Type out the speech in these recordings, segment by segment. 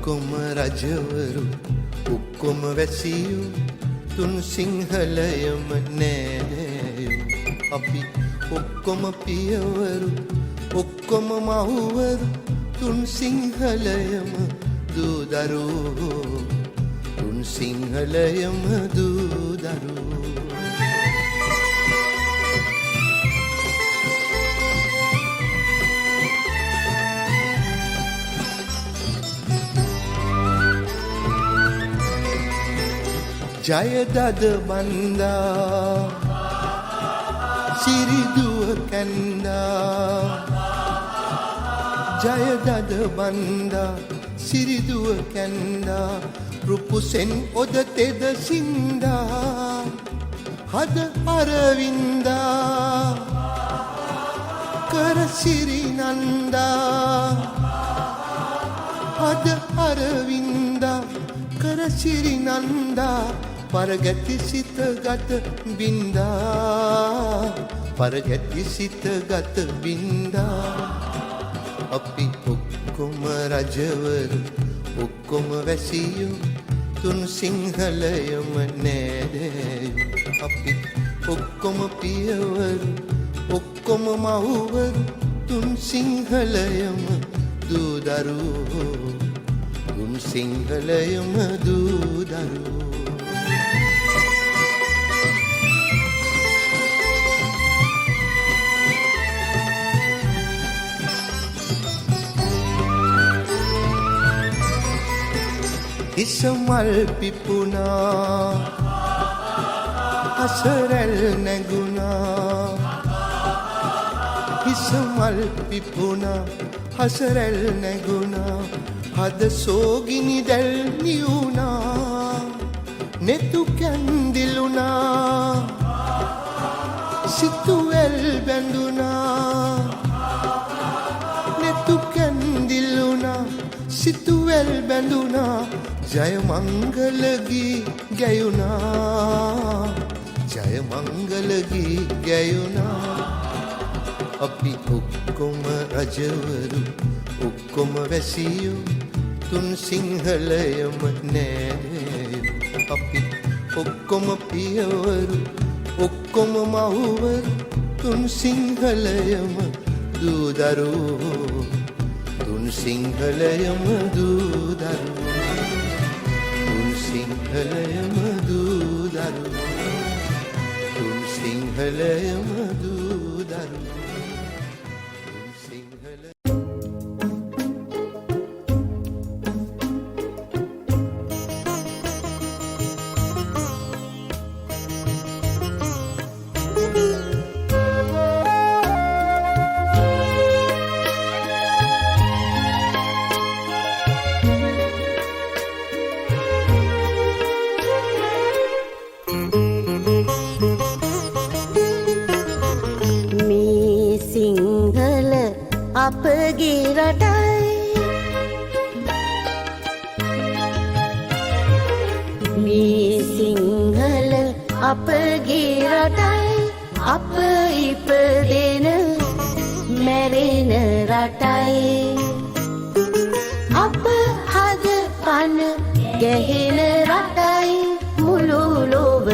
ඔක්කොම රජවරු ඔක්කොම වැසියෝ තුන් සිංහලයම නෑදෑයෝ අපි ඔක්කොම පියවරු ඔක්කොම මහුවරු තුන් සිංහලයම දූදරුවෝ තුන් සිංහලයම දූදරුවෝ ජයදද බන්දා සිරිදුව කැන්දා ජයදද බන්දා සිරිදුව කැන්දා රුපුසෙන් ඔද තෙද සින්දා හද අරවින්දා කර සිරිනන්දා හද අරවින්දා කර සිරිනන්දා පරගැති සිත ගත බින්දා පරගැති සිත ගත බින්දා අපි ඔක්කොම රජවරු ඔක්කොම වැසියෝ තුන් සිංහලයම නෑදෑයෝ අපි ඔක්කොම පියවරු ඔක්කොම මහුවරු තුන් සිංහලයම දූදරුවෝ තුන් සිංහලයම දූදරුවෝ ඉසමල් පිපුණා හසරැල් නැගුණා ඉසමල් පිපුණා හසරැල් නැගුණා හද සෝගිනි දැල් නියුණා නෙතු කැන්දිලුණා සිතුවැල් බැඳුණා නෙතු කැන්දිලුණා සිතුවැල් බැඳුණා ජය මංගල ගී ගැයුණා ජය මංගල ගී ගැයුණා අපි ඔක්කොම රජවරු ඔක්කොම වැසියෝ තුන් සිංහලයම නෑදෑයෝ අපි ඔක්කොම පියවරු ඔක්කොම මහුවරු තුන් සිංහලයම දූදරුවෝ තුන් සිංහලයම දූදරුවෝ තුන් සිංහලයම දූදරුවෝ තුන් සිංහලයම දූදරුවෝ තුන් සිංහල අපගේ රටයි මේ සිංහල අපගේ රටයි අප ඉපදෙන මැරෙන රටයි අප හද පන ගැහෙන රටයි මුළු ලොව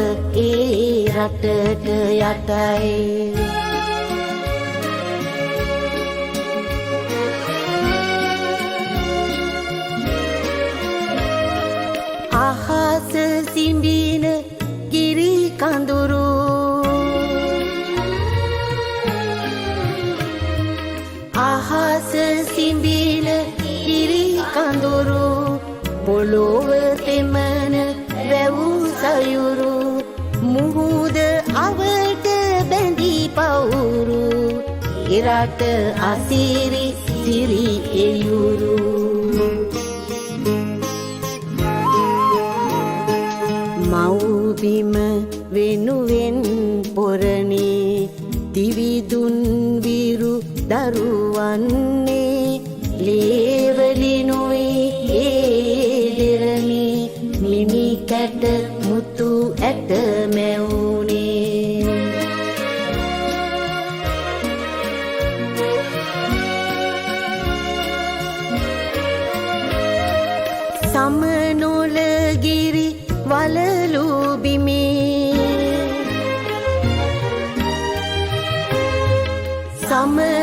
ඒ රටට යටයි අහස සිඹින ගිරි කඳුරු අහස සිඹින ගිරි කඳුරු පොළොව තෙමන වැව් සයුරු මුහුද අවට බැඳී පවුරු ඉරට අසිරි සිරි එයුරු මව්බිම වෙනුවෙන් පොරණේ දිවිදුන් විරු දරුවන්නේ ලේවලිනුයි ඒ දෙරමි මිනි කැට මුතු ඇට මැවුනේ සමනොලගිරි වලලු බිමේ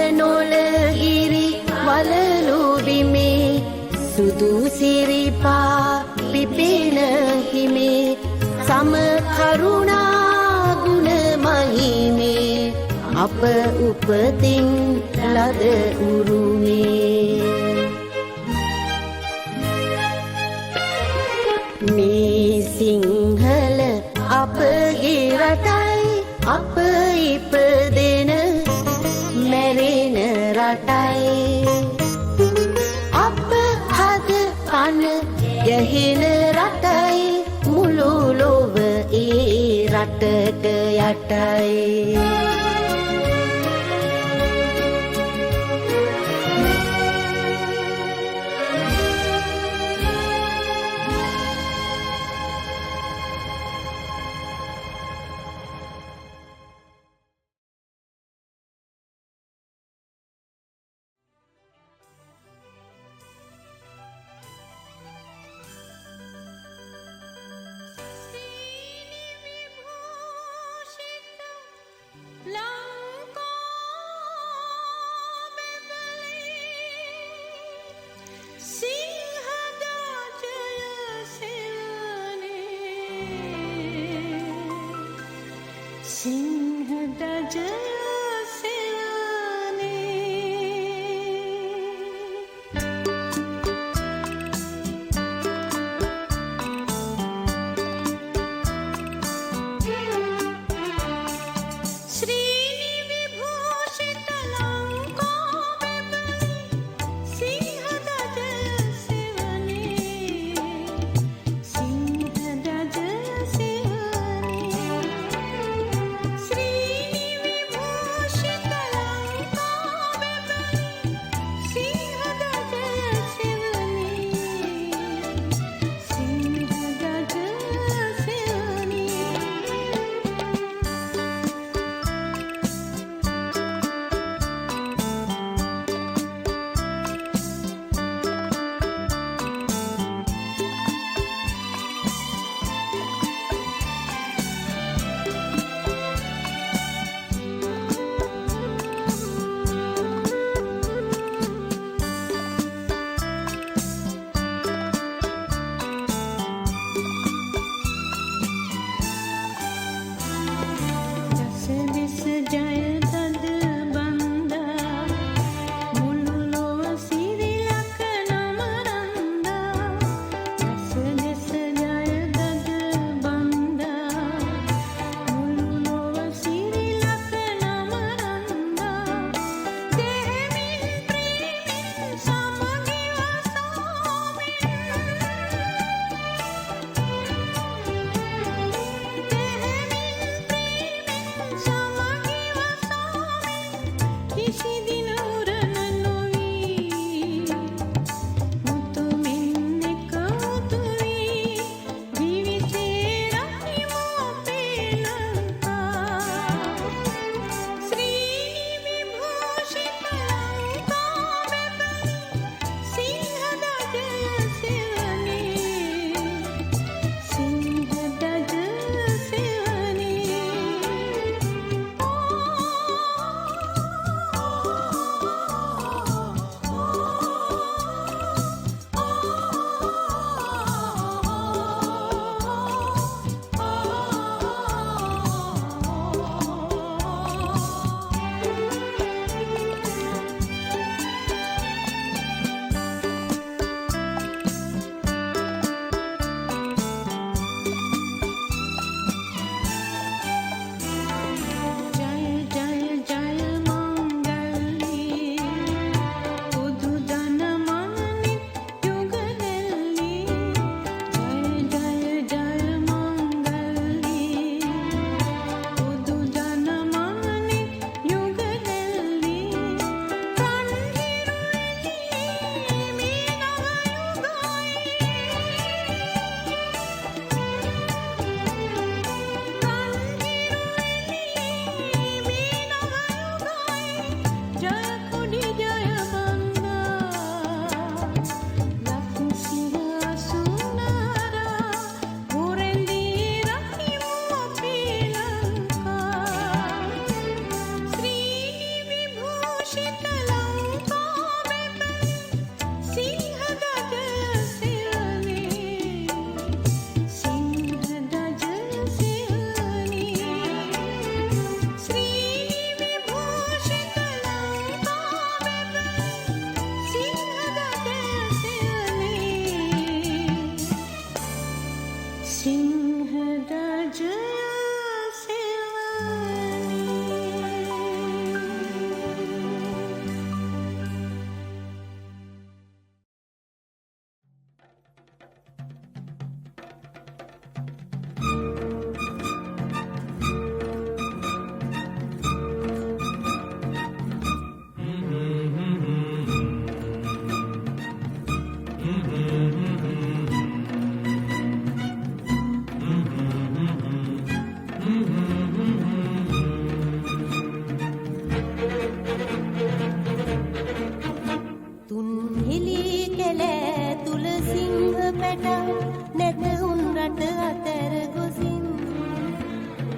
සමනොලගිරි වලලු බිමේ සුදු සිරිපා පිපෙන හිමේ සම කරුණා ගුණ මහිමේ අප උපතින් ලද උරුමේ මේ සිංහල අපගේ රටයි අප ඉපදෙන මැරෙන රටයි අප හද පන යහෙන රටයි මුළු ලොව ඒ රටට යටයි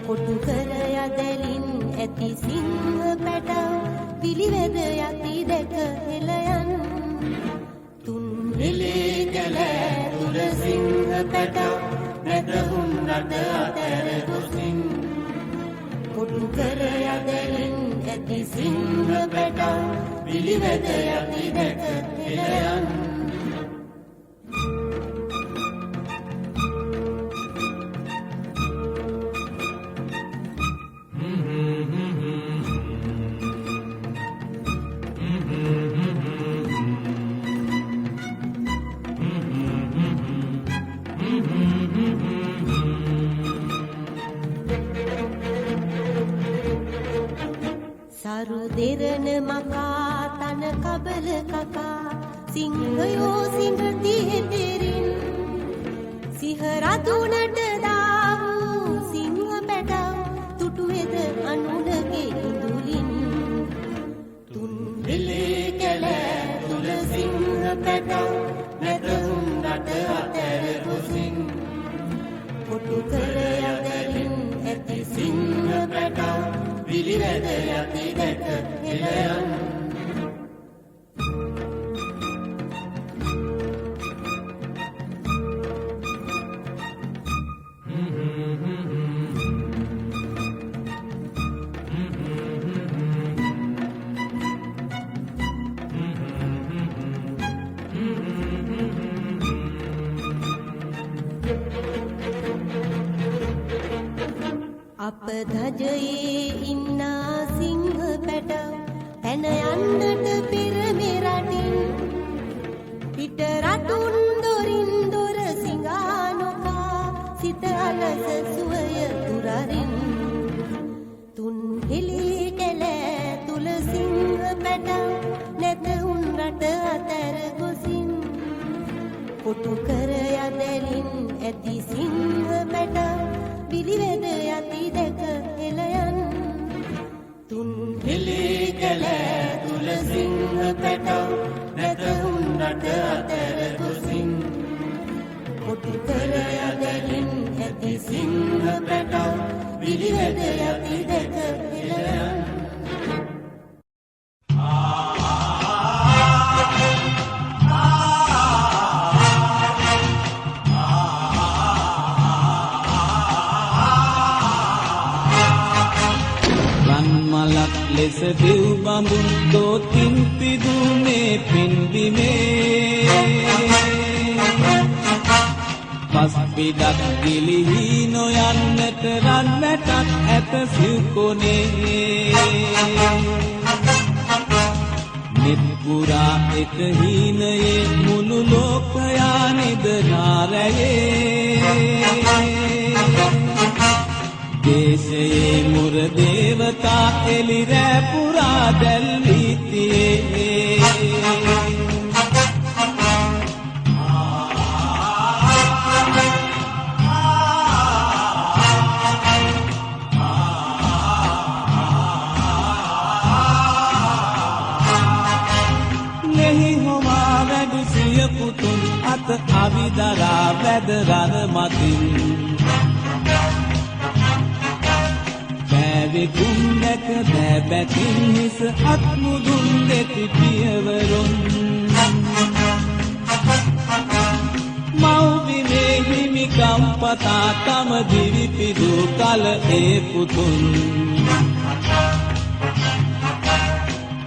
කොටු කර යදලින් ඇති සිංහ පැටව පිළිවෙද යති දැක හෙළයන් තුන් හෙළේ කළ තුල සිංහ පැටව නැතහුන් රට අතර ගොසින් කොටු කර යදලින් ඇති සිංහ පැටව පිළිවෙද යති දැක හෙළයන් සරු දෙරණ මකා තන කබල කකා සිංහයෝ සිංහති හෙතෙරින් සිහරතුනට දාවූ සිංහ පැටව තුටුවෙද අනුනගේ ඉඳුලින් තුන් වෙලේ කැල තුල සිංහ පැටව නැතහුන් රට අතර ගොසින් කොටු කර යදලින් ඇති සිංහ පැටව පිළිවෙද යති දැක හෙළයන් අප ධජයේ ඉන්නා සිංහ පැටව පැන යන්නට පෙර මෙරටින් පිට රටුන් දොරින් දොර සිඟා නොකා සිත අලස සුවය තුරරින් තුන් හෙළේ කැල තුල සිංහ පැටව නැතහුන් රට අතර ගොසින් කොටු කර යදලින් ඇති සිංහ පැටව පිළිවෙද යති දැක හෙළයන් තුන් හෙළේ කැල තුල සිංහ පැටව නැතහුන් රට අතර ගොසින් කොටු කර යදලින් ඇති සිංහ පැටව පිළිවෙද යති දැක හෙළයන් ලෙස දිව් බඹුන් දෝතින් පිදුනේ පින්බිමේ පස් පිටක් ගිලිහි නොයන්නට රන් වැටක් ඇත සිව්කොනේ නිත් පුරා එක හීනයේ මුළු ලෝකයා නිදනාරයේ දේශයේ මුර දේවතා එලිරෑ පුරා දැල්වීතියේ නෙහි හොමා වැඩු සිය පුතුන් අත අවිදරා වැද රන මතින් බැවිකුම් දැක බැබැකින් හිස අත්මුදුන් දෙති පියවරුන් මව්බිමේ හිමිකම් පතා තම දිවි පිදු කල ඒ පුතුන්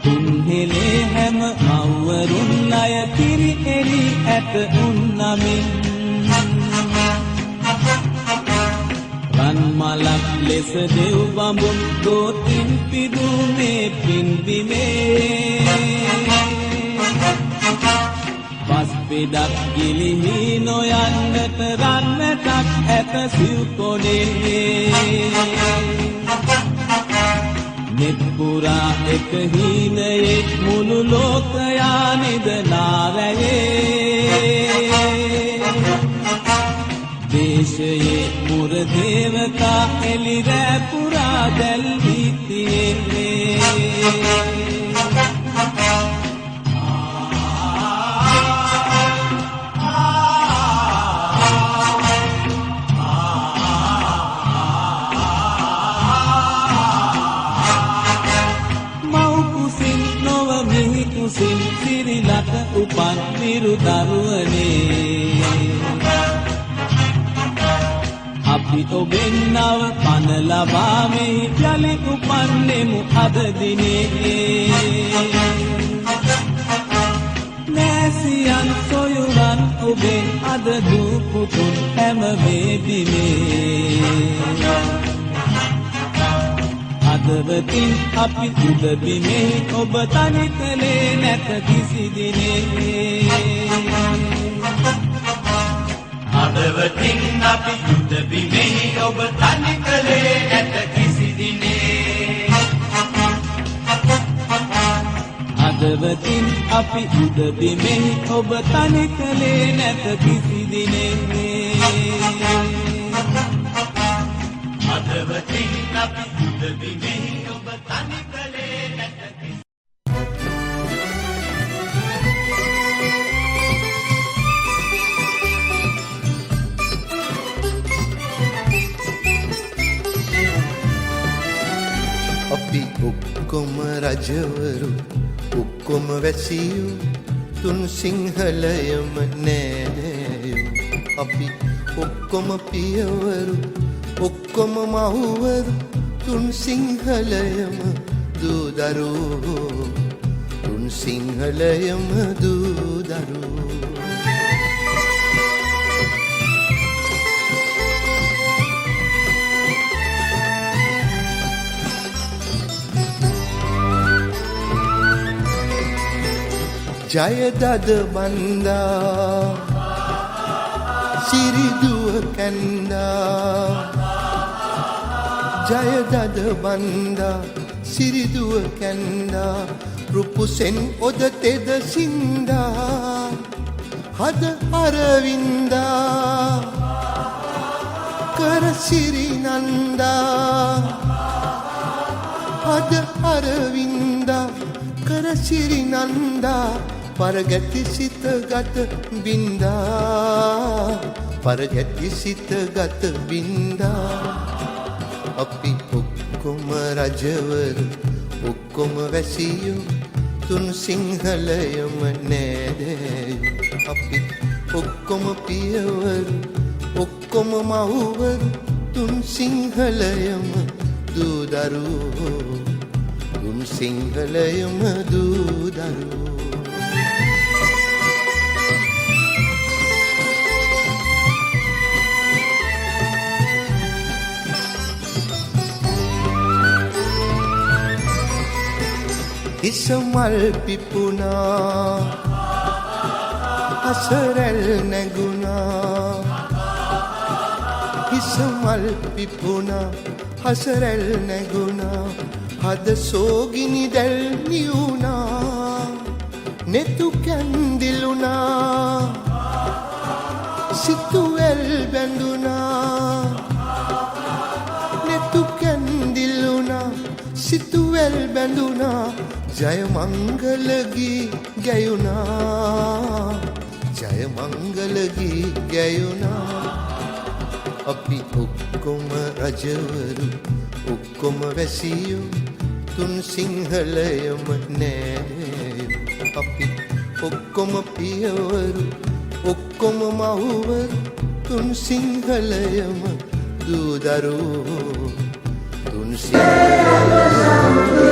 තුන් හෙළේ හැම මව්වරුන් අය කිරි එලි ඇත උන්නමින් ලෙස දෙව් බඹුන් දෝතින් පිදුමේ පින්බිමේ පස් පෙඩක් ගිලිහි නොයන්නට රන්නටක් ඇත සිව් කොනේ නෙත් පුරා එක හීනයේ මුළු ලෝකයා නිදනා රැයේ දේශයේ මුර දේවතා එලි රැ පුරා දැල්වී තියෙන්නේ කුසින් සිරිලට උපන් විරු දරුවනේ අපි ඔබෙන් නව පන ලබා මෙහි යලි උපන්නෙමු අද දිනේ නෑසියන් සොයුරන් ඔබෙන් අද දූ පුතුන් හැම වේදිනේ අදවතින් අපි උඩ බිමෙහි ඔබ තනි කලේ නැත කිසි දිනේ අදවතින් අපි උඩ බිමෙහි ඔබ තනි කලේ නැත කිසි දිනේ අදවතින් අපි උඩ බිමෙහි ඔබ තනි කලේ නැත කිසි දිනේ අදවතින් අපි උඩ බිමෙහි ඔබ තනි කලේ නැත කිසි අපි ඔක්කොම රජවරු ඔක්කොම වැසියු තුන් සිංහලයම නෑනෑයු අපි ඔක්කොම පියවරු ඔක්කොම මහුවරු තුන් සිංහලයම දූදරුවෝ තුන් සිංහලයම දූදරුවෝ ජයදද බන්දා සිරිදුව කැන්දා ජයදද බන්දා සිරිදුව කැන්දා රුපුසෙන් ඔද තෙද සින්දා හද අරවින්දා කර සිරිනන්දා හද අරවින්දා කර සිරිනන්දා පරගැති සිත ගත බින්දා පරගැති සිත ගත බින්දා අපි ඔක්කොම රජවරු ඔක්කොම වැසියු තුන් සිංහලයම නෑදෑයු අපි ඔක්කොම පියවරු ඔක්කොම මහුවරු තුන් සිංහලයම දූදරුවෝ තුන් සිංහලයම දූදරුවෝ හිසමල් පිපුණා හසරැල් නැගුණා හිසමල් පිපුණා හසරැල් නැගුණා හද සෝගිනි දැල් නියුණා නෙතු කැන්දිලුණා සිතුවැල් බැඳුණා නෙතු කැන්දිලුණා සිතුවැල් බැඳුණා ජය මංගල ගී ගැයුණා ජය මංගල ගී ගැයුණා අපි ඔක්කොම රජවරු ඔක්කොම වැසියු තුන් සිංහලයම නෑදෑයු අපි ඔක්කොම පියවරු ඔක්කොම මහුවරු තුන් සිංහලයම දූදරුවෝ තුන් සිංහලයම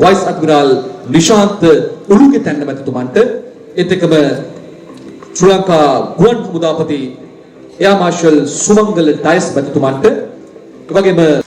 වයිස් අඩ්මිරාල් නිශාන්ත උළුගෙතැන්න මැතිතුමන්ට එතකම ශ්‍රී ලංකා ගුවන් හමුදාපති එයා මාර්ෂල් සුමංගල ඩයස් මැතිතුමන්ට එවැගේම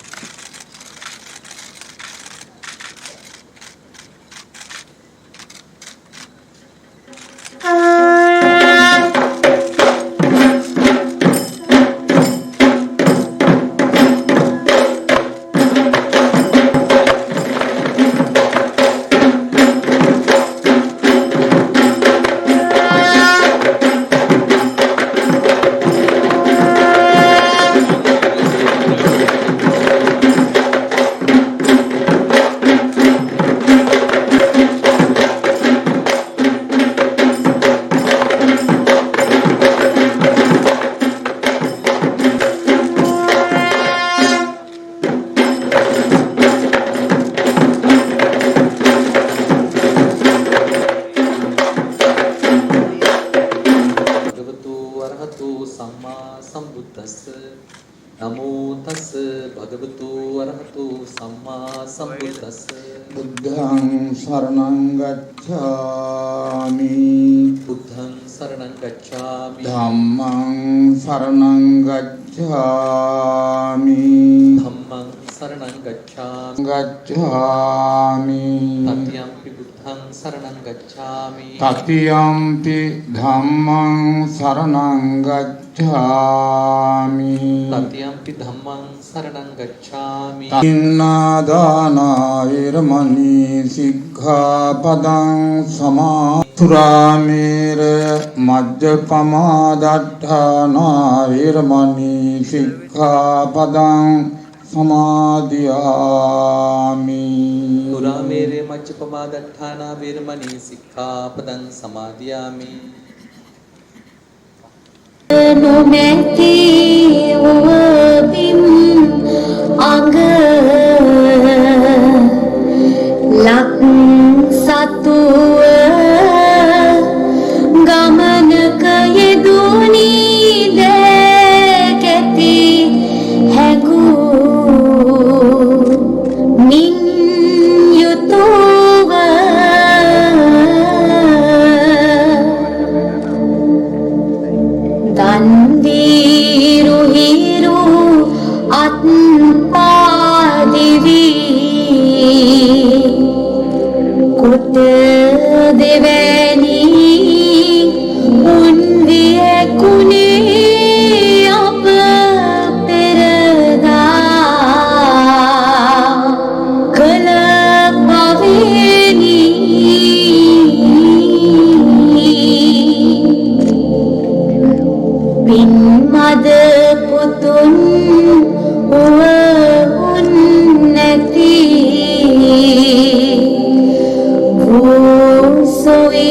නමෝ තස් භගවතු අරහතු සම්මා සම්බුද්දස්ස බුද්ධං සරණං ගච්ඡාමි බුද්ධං සරණං ගච්ඡාමි ධම්මං සරණං ගච්ඡාමි ධම්මං සරණං ගච්ඡාමි තතියම්පි බුද්ධං සරණං ගච්ඡාමි තතියම්පි ධම්මං සරණං ගච්ඡාමි තතියම්පි ධම්මං සරණං ගච්ඡාමි ඉන්නාදානා වේරමණී සික්ඛාපදං සමාතුරාමේර මජ්ජපමා දට්ඨානා වේරමණී සික්ඛාපදං සමාදියාමි පුරාමේරේ මච්චපමා දට්ඨානා වේරමණී සික්ඛාපදං සමාදියාමි නොමැති වූ අඟ ලක් සතුව ගමනක යෙදුනි දැකැති හැඟූ මින් යුතුව දන්දීරු හිරු අත්පාදිවි කොට දෙවැනි උන්විය කුණේ අප පෙරදා කළ පවෙනි පින් මද පුතුන් උවුන් නැති වූ සොය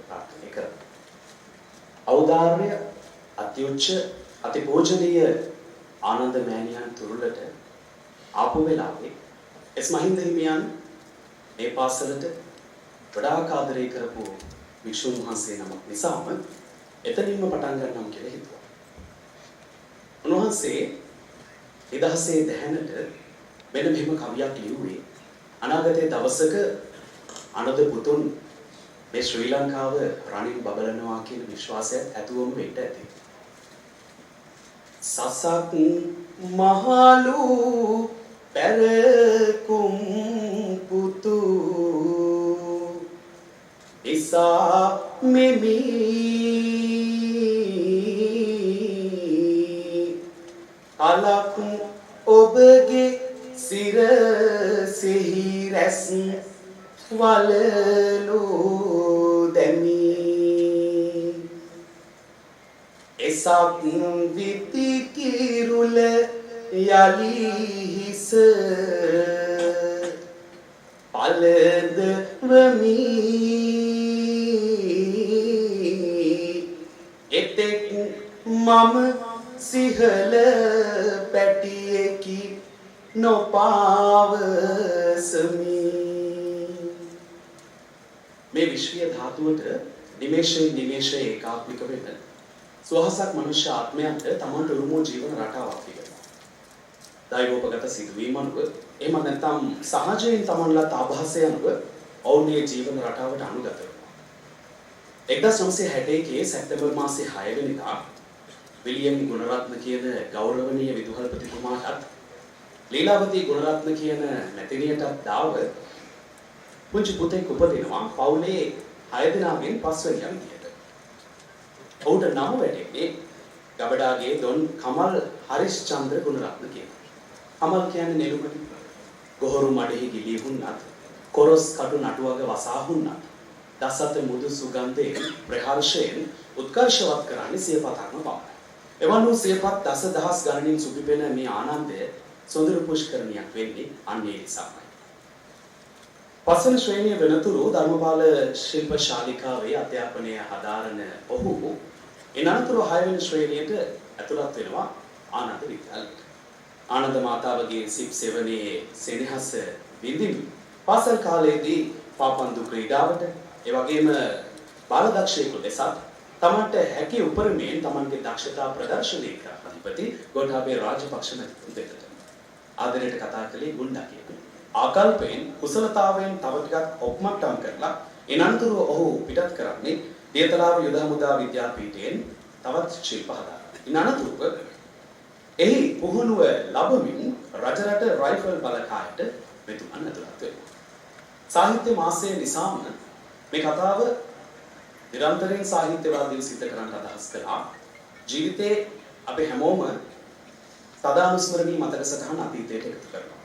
ප්‍රාර්ථනා කරමු. ඖදාර්ය අත්‍යුච්ච අතිපූජනීය ආනන්ද මෑණියන් තුරුලට ආපු වෙලාවේ එස් මහින්ද හිමියන් මේ පාසලට වඩාත් ආදරය කරපු වික්ෂුන් වහන්සේ නමක් නිසාම එතනින්ම පටන් ගන්නම් කියලා හිතුවා. උන්වහන්සේ 2010 මෙන්න මෙහෙම කවියක් ලියුවේ අනාගතයේ දවසක අනද පුතුන් මේ ශ්‍රී ලංකාව රණින් බබලනවා කියන විශ්වාසය ඇතුවම වෙන්න ඇති. සසක් මහලු පැරකුම් පුතු ඉසා මෙමි අලක් ඔබගේ සිරසෙහි රැස් වලලු දැමි එසක් විති කිරුල යලි හිස පලද වමි එතෙක් මම සිහල පැටියෙකි නොපාවසමි මේ විශ්වීය ධාතුවට නිමේෂයේ ඒකාත්මික වෙන්න සුවහසක් මනුෂ්‍ය ආත්මයන්ට තමන්ට උරුම ජීවන රටාවක් තිබෙනවා. දෛවෝපගත සිදුවීම් අනුව එහෙම නැත්නම් සහජයෙන් තමන්ලත් ආభాසය අනුව ඔවුන්ගේ ජීවන රටාවට අනුගත වෙනවා. 1961 සැප්තැම්බර් මාසයේ 6 වෙනිදා විලියම් ගුණරත්න කියන ගෞරවනීය විදුහල්පතිතුමාටත් ලීලාවතී ගුණරත්න කියන මැතිණියටත් දාව පුංචි පුතෙක් උපදිනවා පවුලේ 6 දෙනාගෙන් 5 වෙනියන් විදියට. ඔහුට නම වැටෙන්නේ ගබඩාගේ දොන් කමල් හරිස්චන්ද්‍ර ගුණරත්න කියනවා. කමල් කියන්නේ නෙළුමනි. ගොහරු මඩෙහි ගිලී හුන්නත්, කොරස් කටු නටුවක වසා හුන්නත්, දසත මුදු සුගන්ධයෙන් ප්‍රහර්ෂයෙන් උත්කර්ෂවත් කරන්නේ සියපතක්ම පමණයි. එවන් වූ සියපත් දසදහස් ගණනින් සුපිපෙන මේ ආනන්දය සොඳුරු පුෂ්කරණයක් වෙන්නේ අන්නේ නිසාමයි. පස්වන ශ්‍රේණිය වෙනතුරු ධර්මපාල ශිල්ප ශාලිකාවේ අධ්‍යාපනය හදාරන ඔහු එනතුරු 6 වෙනි ශ්‍රේණියට ඇතුළත් වෙනවා ආනන්ද විද්‍යාලයට. ආනන්ද මාතාවගේ සිප් සෙවණේ සෙනෙහස විඳින්න පාසල් කාලයේදී පාපන්දු ක්‍රීඩාවට ඒ වගේම බාලදක්ෂයෙකු ලෙසත් තමන්ට හැකි උපරිමයෙන් තමන්ගේ දක්ෂතා ප්‍රදර්ශනය කර අධිපති ගෝඨාභය රාජපක්ෂ මැතිතුන් දෙකට ආදරයට කතා කළේ ගුණ්ඩා කියන ආකල්පයෙන් කුසලතාවයෙන් තව ටිකක් ඔප්මට්ටම් කරලා එනතුරු ඔහු පිටත් කරන්නේ දියතලාව යුද හමුදා විද්‍යාපීඨයෙන් තවත් ශිල්ප හදාගන්න. ඉනතුරුව එහි පුහුණුව ලැබමින් රජරට රයිෆල් බලකායට මෙතුමන් ඇතුළත් වෙනවා. සාහිත්‍ය මාසයේ නිසාම මේ කතාව නිරන්තරයෙන් සාහිත්‍යවාදීව සිද්ධ කරන්න අදහස් කළා. ජීවිතේ අපි හැමෝම සදානුස්මරණීය මතක සටහන් අතීතයට එකතු කරනවා.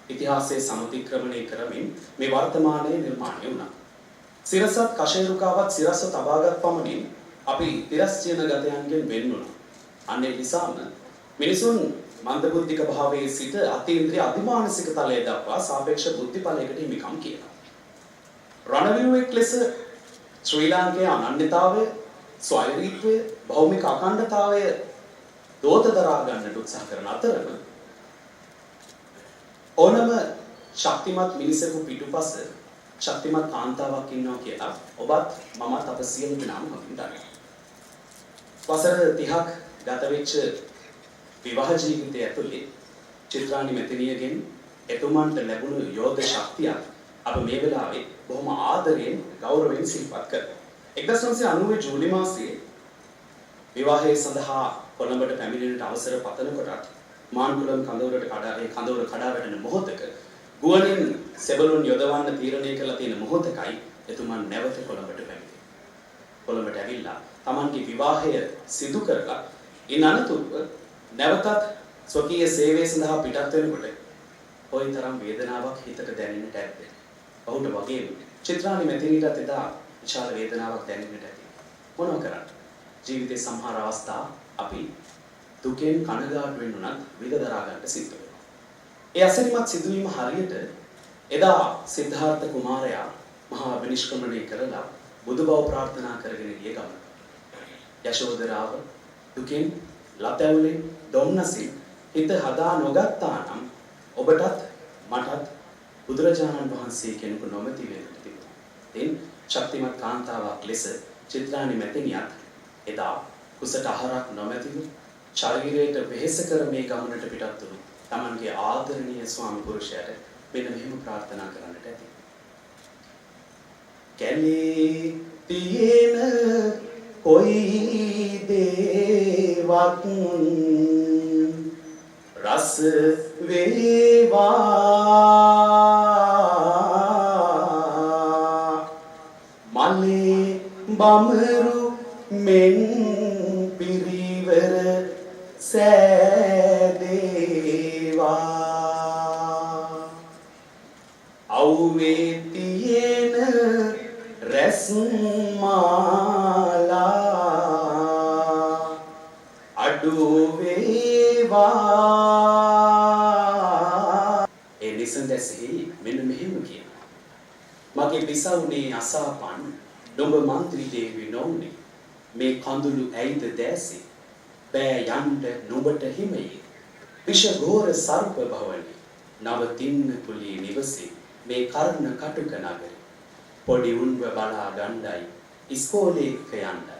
ඉතිහාසයේ සමතික්‍රමණය කරමින් මේ වර්තමානයේ නිර්මාණය වුණා. සිරසත් කෂේරුකාවත් සිරස්ව තබාගත් පමණින් අපි තිරස්චීන ගතයන්ගෙන් වෙන් වුණා. අනේ නිසාම මිනිසුන් මන්දබුද්ධික භාවයේ සිට අතීන්ද්‍රිය අධිමානසික තලයේ දක්වා සාපේක්ෂ බුද්ධිඵලයකට හිමිකම් කියනවා. රණවිරුවෙක් ලෙස ශ්‍රී ලාංකේය අනන්‍යතාවය, ස්වෛරීත්වය, භෞමික අඛණ්ඩතාවය දෝත දරා ගන්නට උත්සාහ කරන අතරම ඕනම ශක්තිමත් මිනිසෙකු පිටුපස ශක්තිමත් කාන්තාවක් ඉන්නවා කියලා ඔබත් මමත් අප සියලු දෙනාම හඳුන් ගන්නවා. වසර 30ක් ගත වෙච්ච විවාහ ජීවිතය ඇතුලේ චිත්‍රානි මෙතනියගෙන් එතුමන්ට ලැබුණු යෝග ශක්තිය අප මේ වෙලාවේ බොහොම ආදරයෙන් ගෞරවයෙන් සිහිපත් කරනවා. 1990 ජූලි මාසයේ විවාහය සඳහා කොළඹට පැමිණෙන්නට අවසර පතනකොට මාන්කුලම් කඳවුරට කඳවුර කඩා වැටෙන මොහොතක ගුවනින් සෙබළුන් යොදවන්න තීරණය කළ තියෙන මොහොතකයි එතුමන් නැවත කොළඹට පැමිණෙන්නේ. කොළඹට ඇවිල්ලා තමන්ගේ විවාහය සිදු කරලා ඉන් අනතුරුව නැවතත් ස්වකීය සේවය සඳහා පිටත් වෙනකොට කොයිතරම් වේදනාවක් හිතට දැනෙන්නට ඇද්ද? ඔහුට වගේම චිත්‍රානි මෙතනිටත් එදා විශාල වේදනාවක් දැනෙන්නට ඇති. මොනව කරන්නේ? ජීවිතේ සමහර අවස්ථා අපි දුකෙන් කනගාටු වෙනුනත් විඳ දරා ගන්න සිද්ධ වෙනවා. ඒ අසිරිමත් සිදුවීම හරියට එදා සිද්ධාර්ථ කුමාරයා මහා විනිශ්චයමණය කරලා බුදු බව ප්‍රාර්ථනා කරගෙන ගිය ගමන. යශෝදරාව දුකින් ලතැවුලෙන් දුම්නසින් හිත හදා නොගත්තා නම් ඔබටත් මටත් බුදුරජාණන් වහන්සේ කෙනෙකු නොමැති වෙන්න තිබුණා. එයින් ශක්තිමත් කාන්තාවක් ලෙස චිත්‍රාණි මැතිණියත් එදා කුසට ආහාරක් නොමැතිව ශරීරයට වෙහෙස කර මේ ගමනට පිටත් වුණු තමන්ගේ ආදරණීය ස්වාමි පුරුෂයාට මෙන්න මෙහෙම ප්‍රාර්ථනා කරන්නට ඇති. කැලේ තියෙන කොයි දේවත් රස වේවා මලේ බමරු මෙන් පිරිවර සෑදේවා අවුවේ තියෙන රැස්මාලා අඩු වේවා ඒ නිසඳැසෙහි මෙන්න මෙහෙම කියනවා මගේ පිසවුනේ අසාපන් නුඹ මන්ත්‍රී දේවි නොවුනේ මේ කඳුළු ඇයිද දැසි බෑ යන්න නුඹට හිමයි විෂ ඝෝර සර්ප භවනි නවතින්න කුලී නිවසේ මේ කර්ණ කටුක නගරේ පොඩි උන්ව බලා ගණ්ඩයි ඉස්කෝලේ යන්නයි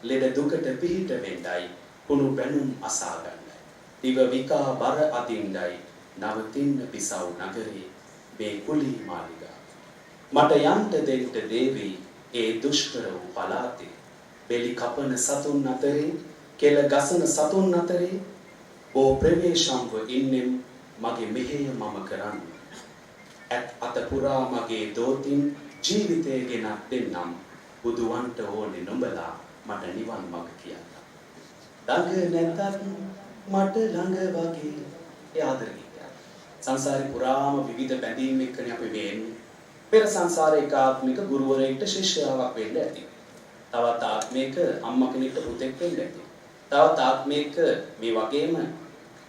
ලෙඩ දුකට පිහිට වෙන්නයි කුණු බැනුම් අසා ගන්නයි දිව විකා බර අදින්නයි නවතින්න පිසව් නගරේ මේ කුලී මාලිගා මට යන්න දෙන්න දේවි ඒ දුෂ්කර වූ පලාතේ බෙලි කපන සතුන් අතරේ කෙල ගසන සතුන් අතරේ ඕ ප්‍රවේශම්ව ඉන්නෙම් මගේ මෙහෙය මම කරන්නේ ඇත් අත පුරා මගේ දෝතින් ජීවිතය ගෙනත් දෙන්නම් බුදුවන්ට ඕනේ නොඹලා මට නිවන් මඟ කියන්න. ළඟ නැතත් මට ළඟ වගේ ඒ ආදර ගීතයක්. සංසාරේ පුරාම විවිධ බැඳීම් එක්කනේ අපි වෙන්නේ. පෙර සංසාරේ එකාත්මික ගුරුවරයෙක්ට ශිෂ්‍යාවක් වෙන්න ඇති. තවත් ආත්මික අම්මා කෙනෙක්ට පුතෙක් වෙන්න ඇති. තවත් ආත්මික මේ වගේම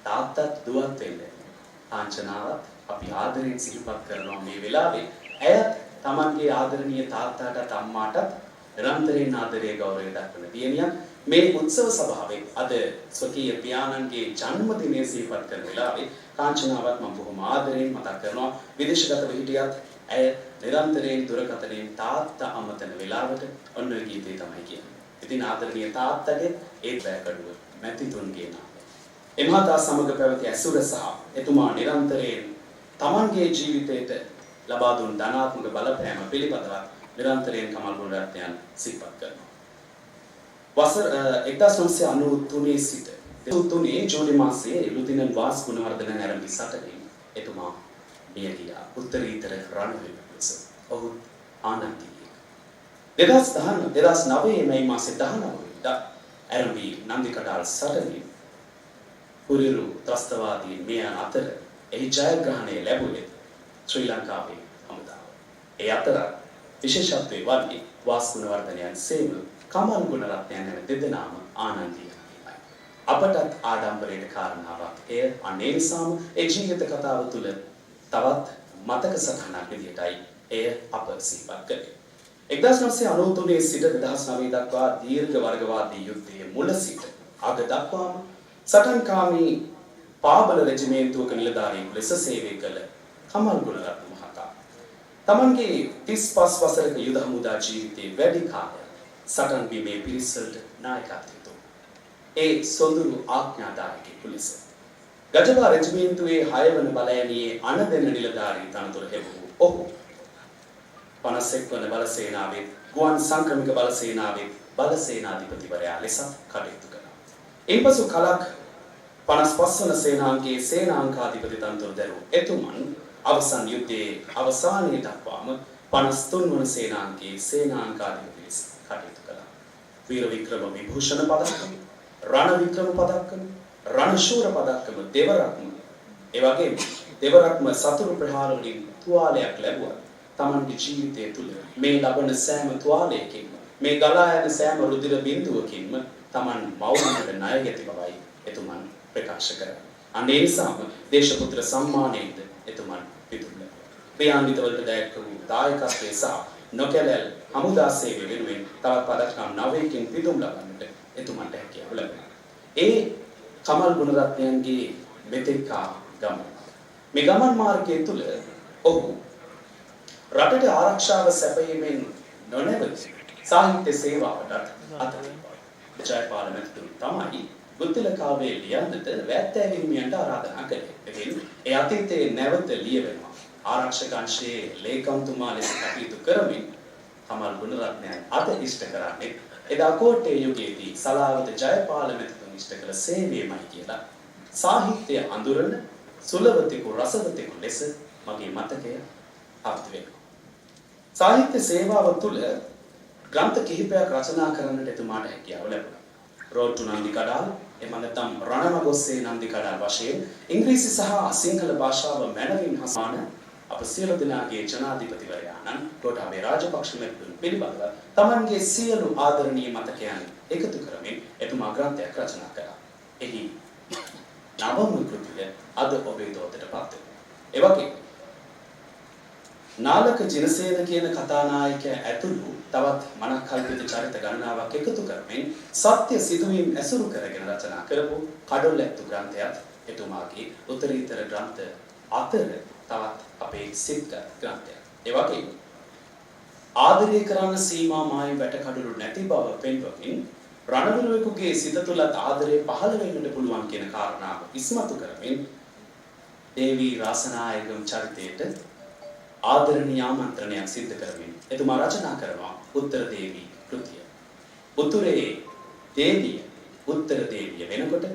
තාත්තත් දුවක් වෙන්න ඇති. කාංචනාවත් අපි ආදරෙන් සිහිපත් කරනවා මේ වෙලාවේ. ඇය තමන්ගේ ආදරණීය තාත්තාටත් අම්මාටත් නිරන්තරයෙන් ආදරය ගෞරවය දක්වන දියණියක් මේ උත්සව සභාවේ අද ස්වකීය පියාණන්ගේ ජන්මදිනය සිහිපත් කරන වෙලාවේ කාංචනාවත් මම බොහොම ආදරයෙන් මතක් කරනවා විදේශගතව හිටියත් ඇය නිරන්තරයෙන් දුරකථනයෙන් තාත්තා අමතන වෙලාවට ඔන්න ඔය ගීතේ තමයි කියන්නේ. ඉතින් ආදරණීය තාත්තගේ ඒ බෑකඩුව මැතිතුන්ගේ නාම. එමහතා සමග පැවති ඇසුර සහ එතුමා නිරන්තරයෙන් තමන්ගේ ජීවිතයට ලබා දුන් ධනාත්මක බලපෑම පිළිබඳව නිරන්තරයෙන් කමල් ගුණරත්නයන් සිහිපත් කරනවා. වසර 1993 සිට 2003 ජූලි මාසයේ ලුතිනන් වාස් ගුණවර්ධන නැරඹි සටනින් එතුමා මිය ගියා. උත්තරීතර රණවිරු ලෙස. ඔහු ආනන්දියෙක්. 2009 මේ මාසේ 19 වෙනිදා ඇරඹි නන්දිකඩාල් සටනින් කුරිරු ත්‍රස්තවාදී මෙය අතර එහි ජයග්‍රහණය ලැබුවේ ශ්‍රී ලංකාවේ හමුදාව. ඒ අතර විශේෂත්වයේ වන්නේ වාස් ගුණවර්ධනයන් සේම කමල් ගුණරත්නයන් යන දෙදෙනාම ආනන්දියයි. අපටත් ආඩම්බරයේ කාරණාවක් එය අනේ නිසාම ඒ ජීවිත කතාව තුළ තවත් මතක සටහනක් විදියටයි එය අප සිහිපත් කළේ. 1993 සිට 2009 දක්වා දීර්ඝ වර්ගවාදී යුද්ධයේ මුල සිට අද දක්වාම සටන්කාමී පාබල රෙජිමේන්තුවක නිලධාරියෙකු ලෙස සේවය කළ කමල් ගුණරත්න මහතා තමන්ගේ 35 වසරක යුද හමුදා ජීවිතයේ වැඩි කාලයක් සටන් බිමේ පිරිසට නායකත්වය දුන්නා. ඒ සොඳුරු ආඥාදායකයෙකු ලෙස ගජබා රෙජිමේන්තුවේ 6 වන බලයනියේ අනදෙන නිලධාරී තනතුර ලැබූ ඔහු 51 වන බලසේනාවේ ගුවන් සංක්‍රමික බලසේනාවේ බලසේනාධිපතිවරයා ලෙස කටයුතු කළා. ඉන්පසු කලක් 55 වන සේනාංගයේ සේනාංකාධිපති තනතුර දැරූ එතුමන් අවසන් යුද්ධයේ අවසානයේ දක්වාම 53 වන සේනාංගයේ සේනාංකාධිපති ලෙස කටයුතු කළා. වීර වික්‍රම විභූෂණ පදක්කම, රණ වික්‍රම පදක්කම, රණශූර පදක්කම දෙවරක්ම ඒ වගේම දෙවරක්ම සතුරු ප්‍රහාර වලින් තුවාලයක් ලැබුවා. තමන්ගේ ජීවිතය තුළ මේ ලබන සෑම තුවාලයකින්ම මේ ගලා යන සෑම රුධිර බිඳුවකින්ම තමන් මවුනට ණය ගැති බවයි එතුමන් ප්‍රකාශ කරන්නේ. අනේ නිසාම දේශපුත්‍ර සම්මානයෙන්ද එතුමන් පිදුම් ලැබුවා. ප්‍රියාන්විතවලට දැක්ක වූ දායකත්වයේ සහ නොකැලැල් හමුදා සේවය වෙනුවෙන් තවත් පදක්කම් 9කින් පිදුම් ලබන්නට එතුමන්ට හැකියාව ලැබුණා. ඒ කමල් ගුණරත්නයන්ගේ මෙතෙක්කා ගමන. මේ ගමන් මාර්ගය තුල ඔහු රටට ආරක්ෂාව සැපයීමෙන් නොනැවති සාහිත්‍ය සේවාවට අතහැරියා. ජයපාල මැතිතුමන් තමයි බුද්ධලකාවේ ලියන්නට වැත්තෑවිහිමියන්ට ආරාධනා කළේ. ඉතින් ඒ අතීතයේ නැවත ලියවෙනවා. ආරක්ෂක අංශයේ ලේකම්තුමා ලෙස කටයුතු කරමින් කමල් ගුණරත්නයන් අද ඉෂ්ට කරන්නේ එදා කෝට්ටේ යුගයේදී සලාවත ජයපාල මැතිතුමන් ඉෂ්ට කළ සේවයමයි කියලා සාහිත්‍ය අඳුරන සුලවතෙකු රසවතෙකු ලෙස මගේ මතකය ආපත් වෙනවා. සාහිත්‍ය සේවාව තුළ ග්‍රන්ථ කිහිපයක් රචනා කරන්නට එතුමාට හැකියාව ලැබුණා. රෝට්ටු නන්දි කඩාල්, එම නැත්නම් රණමගොස්සේ නන්දි කඩාල් වශයෙන් ඉංග්‍රීසි සහ සිංහල භාෂාව මැනවින් හසාන අප සියලු දෙනාගේ ජනාධිපතිවරයාණන් ගෝඨාභය රාජපක්ෂ මැතිතුමන් පිළිබඳව තමන්ගේ සියලු ආදරණීය මතකයන් එකතු කරමින් එතුමා ග්‍රන්ථයක් රචනා කළා. එහි නවම කෘතිය අද ඔබේ දෝතට පත් වෙනවා. ඒ වගේම නාලක ජිනසේන කියන කතානායකයා ඇතුළු තවත් මනක්කල්පිත චරිත ගණනාවක් එකතු කරමින් සත්‍ය සිදුවීම් ඇසුරු කරගෙන රචනා කරපු කඩොල්ලැත්තු ග්‍රන්ථයත් එතුමාගේ උත්තරීතර ග්‍රන්ථ අතර තවත් අපේ සිත්ගත් ග්‍රන්ථයක්. ඒ වගේම ආදරය කරන්න සීමා මායි වැටකඩලු නැති බව පෙන්වමින් රණවිරුවෙකුගේ සිත තුළත් ආදරය පහළ වෙන්නට පුළුවන් කියන කාරණාව ඉස්මතු කරමින් දේවී රාසනායකම් චරිතයට ආදරණීය ආමන්ත්‍රණයක් සිද්ධ කරමින් එතුමා රචනා කරනවා උත්තර දේවී කෘතිය. උතුරේ දේවිය උත්තර දේවිය වෙනකොට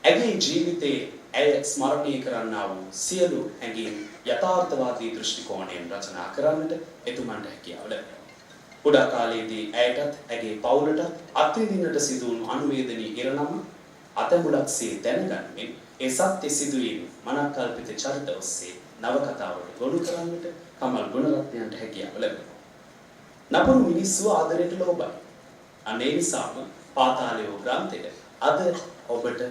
ඇගේ ජීවිතයේ ඇය ස්මරණය කරන්නා වූ සියලු හැඟීම් යථාර්ථවාදී දෘෂ්ටි කෝණයෙන් රචනා කරන්නට එතුමන්ට හැකියාව ලැබෙනවා. කුඩා කාලයේදී ඇයටත් ඇගේ පවුලටත් අත්විඳින්නට සිදු වුණු අනුවේදනීය ඉරණම අතමුලක්සේ දැනගන්මින් ඒ සත්‍ය සිදුවීම මනක්කල්පිත චරිත ඔස්සේ නවකතාවට ගොනු කරන්නට කමල් ගුණරත්නයන්ට හැකියාව ලැබෙනවා. නපුරු මිනිස්සු ආදරයට ලෝභයි. අනේ නිසාම පාතාලයෝ ග්‍රන්ථය අද ඔබට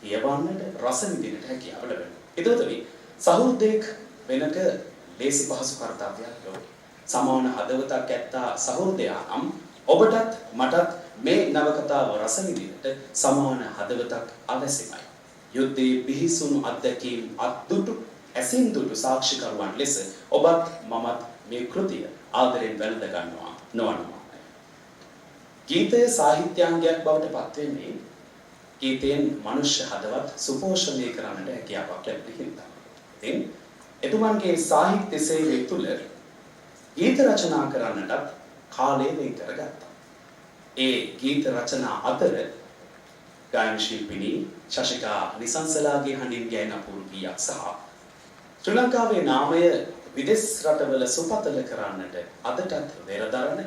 කියවන්නට රස විඳින්නට හැකියාව ලැබෙනවා. ඒතොතවි සහෘදෙක් වෙනක ලේසි පහසු කාර්යයක් ලෝකේ. සමාන හදවතක් ඇත්තා සහෘදයා නම් ඔබටත් මටත් මේ නවකතාව රස විඳින්නට සමාන හදවතක් අවශ්‍යයි. යුද්ධයේ පිහිසුණු අත්දැකීම් අත්දුටු ඇසින් දුටු සාක්ෂිකරුවන් ලෙස ඔබත් මමත් මේ කෘතිය ආදරෙන් වැළඳ ගන්නවා නොවනවා. ගීතය සාහිත්‍යාංගයක් බවට පත් වෙන්නේ ගීතයෙන් මනුෂ්‍ය හදවත් සුපෝෂණය කරන්නට හැකියාවක් ලැබෙන හින්දා. ඉතින් එතුමන්ගේ සාහිත්‍ය සේවය තුළ ගීත රචනා කරන්නටත් කාලය වෙන් කරගත්තා. ඒ ගීත රචනා අතර ගායන ශිල්පිනී ශශිකා නිසංසලාගේ හඬින් ගැයෙන අපූර්ව ගීයක් සහ ශ්‍රී ලංකාවේ නාමය විදෙස් රටවල සුපතල කරන්නට අදටත් වෙරදරන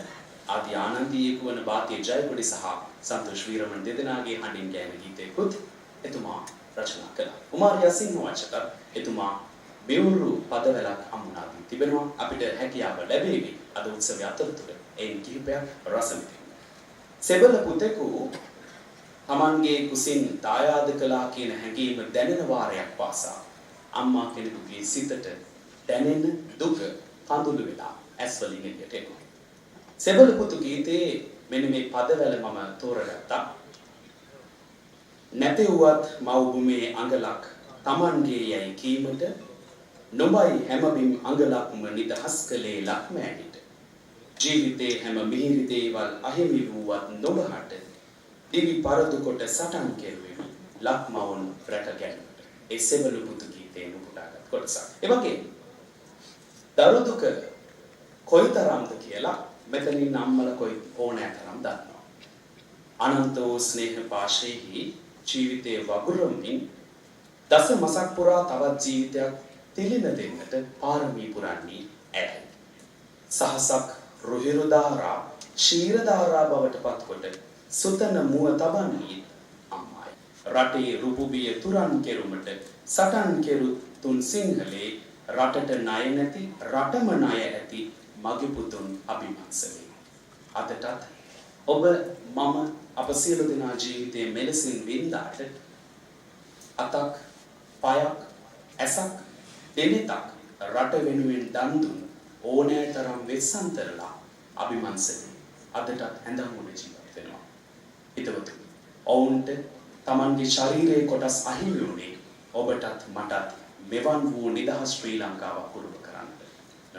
ආදි ආනන්දීයෙකු වන වාතිය ජයකොඩි සහ සන්තෝෂ් වීරමන් දෙදෙනාගේ හඬින් ගැයෙන ගීතයකුත් එතුමා රචනා කළා. කුමාරයා සිංහවංශට එතුමා මෙවුරු පදවැලක් හමුනා දී තිබෙනවා. අපිට හැකියාව ලැබෙවි අද උත්සවය අතරතුර එයින් කිහිපයක් රස විඳින්න. සෙබළ පුතෙකු තමන්ගේ කුසින් දායාද කළා කියන හැඟීම දැනෙන වාරයක් පාසා අම්මා කෙනෙකුගේ සිතට දැනෙන දුක කඳුළු වෙලා ඇස් වලින් එළියට එනවා. සෙබළ පුතු ගීතයේ මෙන්න මේ පදවැල මම තෝරගත්තා. නැතෙව්වත් මව්භූමියේ අඟලක් Tamanගේ යයි කීමට නොබයි හැමබිම් අඟලක්ම නිදහස් කළේ ලක්මෑණිට. ජීවිතේ හැම මිහිරි දේවල් අහිමි වූවත් නොබහට දිවි පරදු කොට සටන් කෙරුවෙමි ලක්මවුන් රැක ගැනීමට. ඒ සෙබළු පුතු ගීතේ නුපුටාගත් කොටසක්. ඒ වගේ දරුදුක කොයිතරම්ද කියලා මෙතනින් අම්මල කොයි ඕනෑ තරම් දන්නවා. අනන්ත වූ ස්නේහ පාශයෙහි ජීවිතයේ වගුරුමින් දස මසක් පුරා තවත් ජීවිතයක් තිලින දෙන්නට පාරමී පුරන්නේ ඇයි. සහසක් රුහිරු දාරා ශීර දාරා බවට පත්කොට සුතන මුව තබන්නේ අම්මයි. රටේ රුපුබිය තුරන් කෙරුමට සටන් කෙරු තුන් සිංහලේ රටට ණය නැති රටම ණය ඇති මගේ පුතුන් අභිමන්සලේ. අදටත් ඔබ මම අප සියලු දෙනා ජීවිතයේ මෙලෙසින් වින්දාට අතක් පයක් ඇසක් දෙනෙතක් රට වෙනුවෙන් දන් දුන් ඕනෑ තරම් වෙස්සන්තරලා අභිමන්සලේ අදටත් ඇඳන් උඩ ජීවත් වෙනවා. හිතවතුනි, ඔවුන්ට Tamanගේ ශරීරයේ කොටස් අහිමි වුණේ ඔබටත් මටත් මෙවන් වූ නිදහස් ශ්‍රී ලංකාවක් උරුම කරන්නට.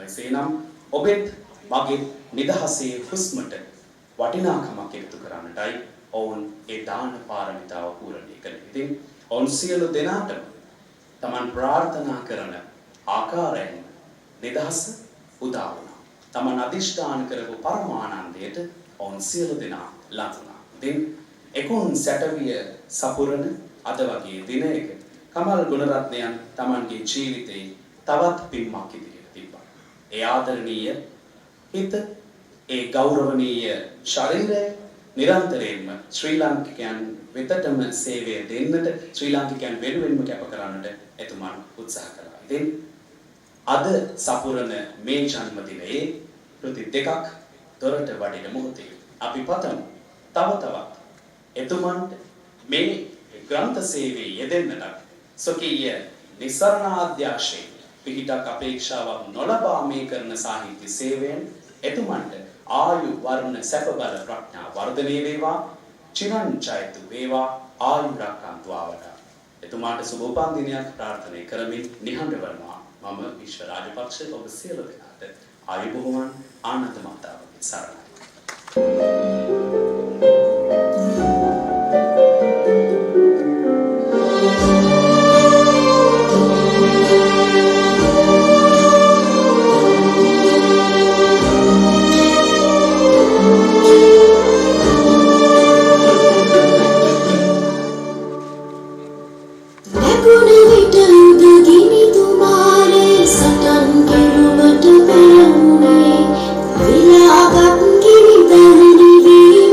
එසේනම් ඔබෙත් මගේ නිදහසේ හුස්මට වටිනාකමක් එකතු කරන්නටයි ඔවුන් ඒ දාන පාරමිතාව පූර්ණේ කළේ. ඉතින් ඔවුන් සියලු දෙනාටම Taman ප්‍රාර්ථනා කරන ආකාරයෙන් නිදහස උදා වුණා. Taman අධිෂ්ඨාන කරපු පරමානන්දයට ඔවුන් සියලු දෙනා ලං වුණා. ඉතින් එකුන් සැටවිය සපුරන අද වගේ දිනයක කමල් ගුණරත්නයන් Tamanගේ ජීවිතේ තවත් පින්මක් ඉදිරියට තිබ්බා. ඒ ආදරණීය හිත, ඒ ගෞරවනීය ශරීරය නිරන්තරයෙන්ම ශ්‍රී ලාංකිකයන් වෙතටම සේවය දෙන්නට, ශ්‍රී ලාංකිකයන් වෙනුවෙන්ම කැප කරන්නට එතුමන් උත්සාහ කළා. ඉතින් අද සපුරන මේ ජන්මදිනයේ ප්‍රති දෙකක් දොරට වඩින මොහොතේ අපි පතමු තව තවත් එතුමන්ට මේ ග්‍රන්ථ සේවයේ යෙදෙන්නට ස්වකීය නිසරණාධ්‍යක්ෂයේ පිහිටක් අපේක්ෂාවක් නොලබා මේ කරන සාහිත්‍ය සේවයෙන් එතුමන්ට ආයු වර්ණ සැප බල ප්‍රඥා වර්ධනය වේවා, චිරංජයතු වේවා, ආයු රක්ඛන්තු ආවඩා. එතුමාට සුබ උපන්දිනයක් ප්‍රාර්ථනා කරමින් නිහඬ වනවා මම විශ්ව රාජපක්ෂ ඔබ සියලු දෙනාට ආයුබෝවන් ආනන්ද මාතාවගේ සරණයි. විලාගත් කිරි දරණි වී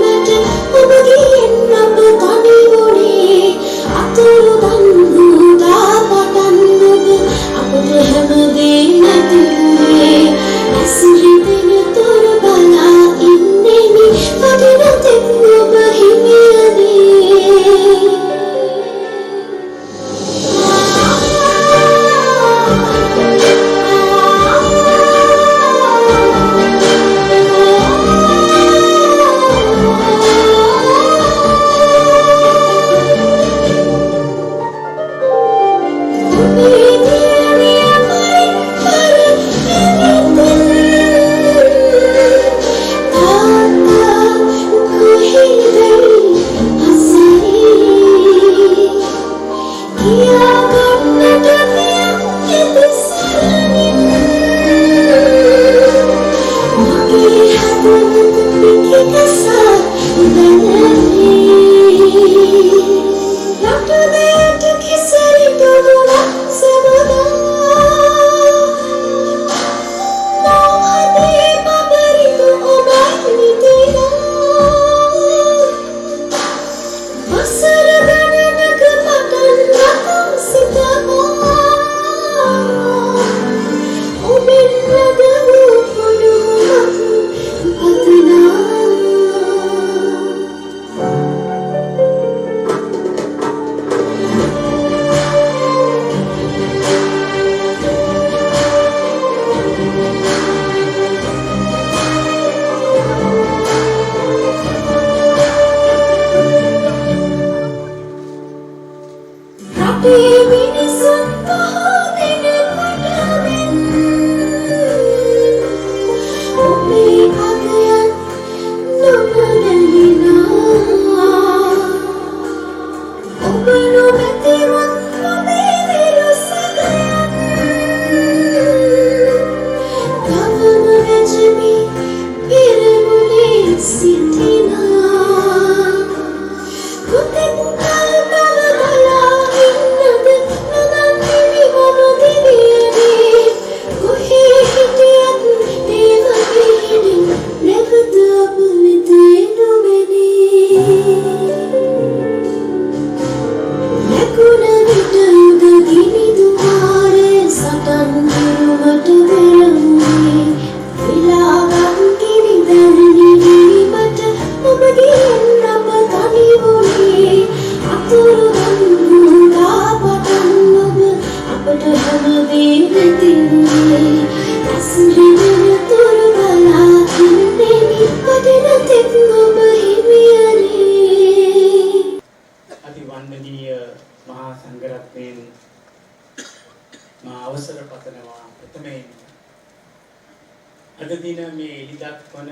දක්වන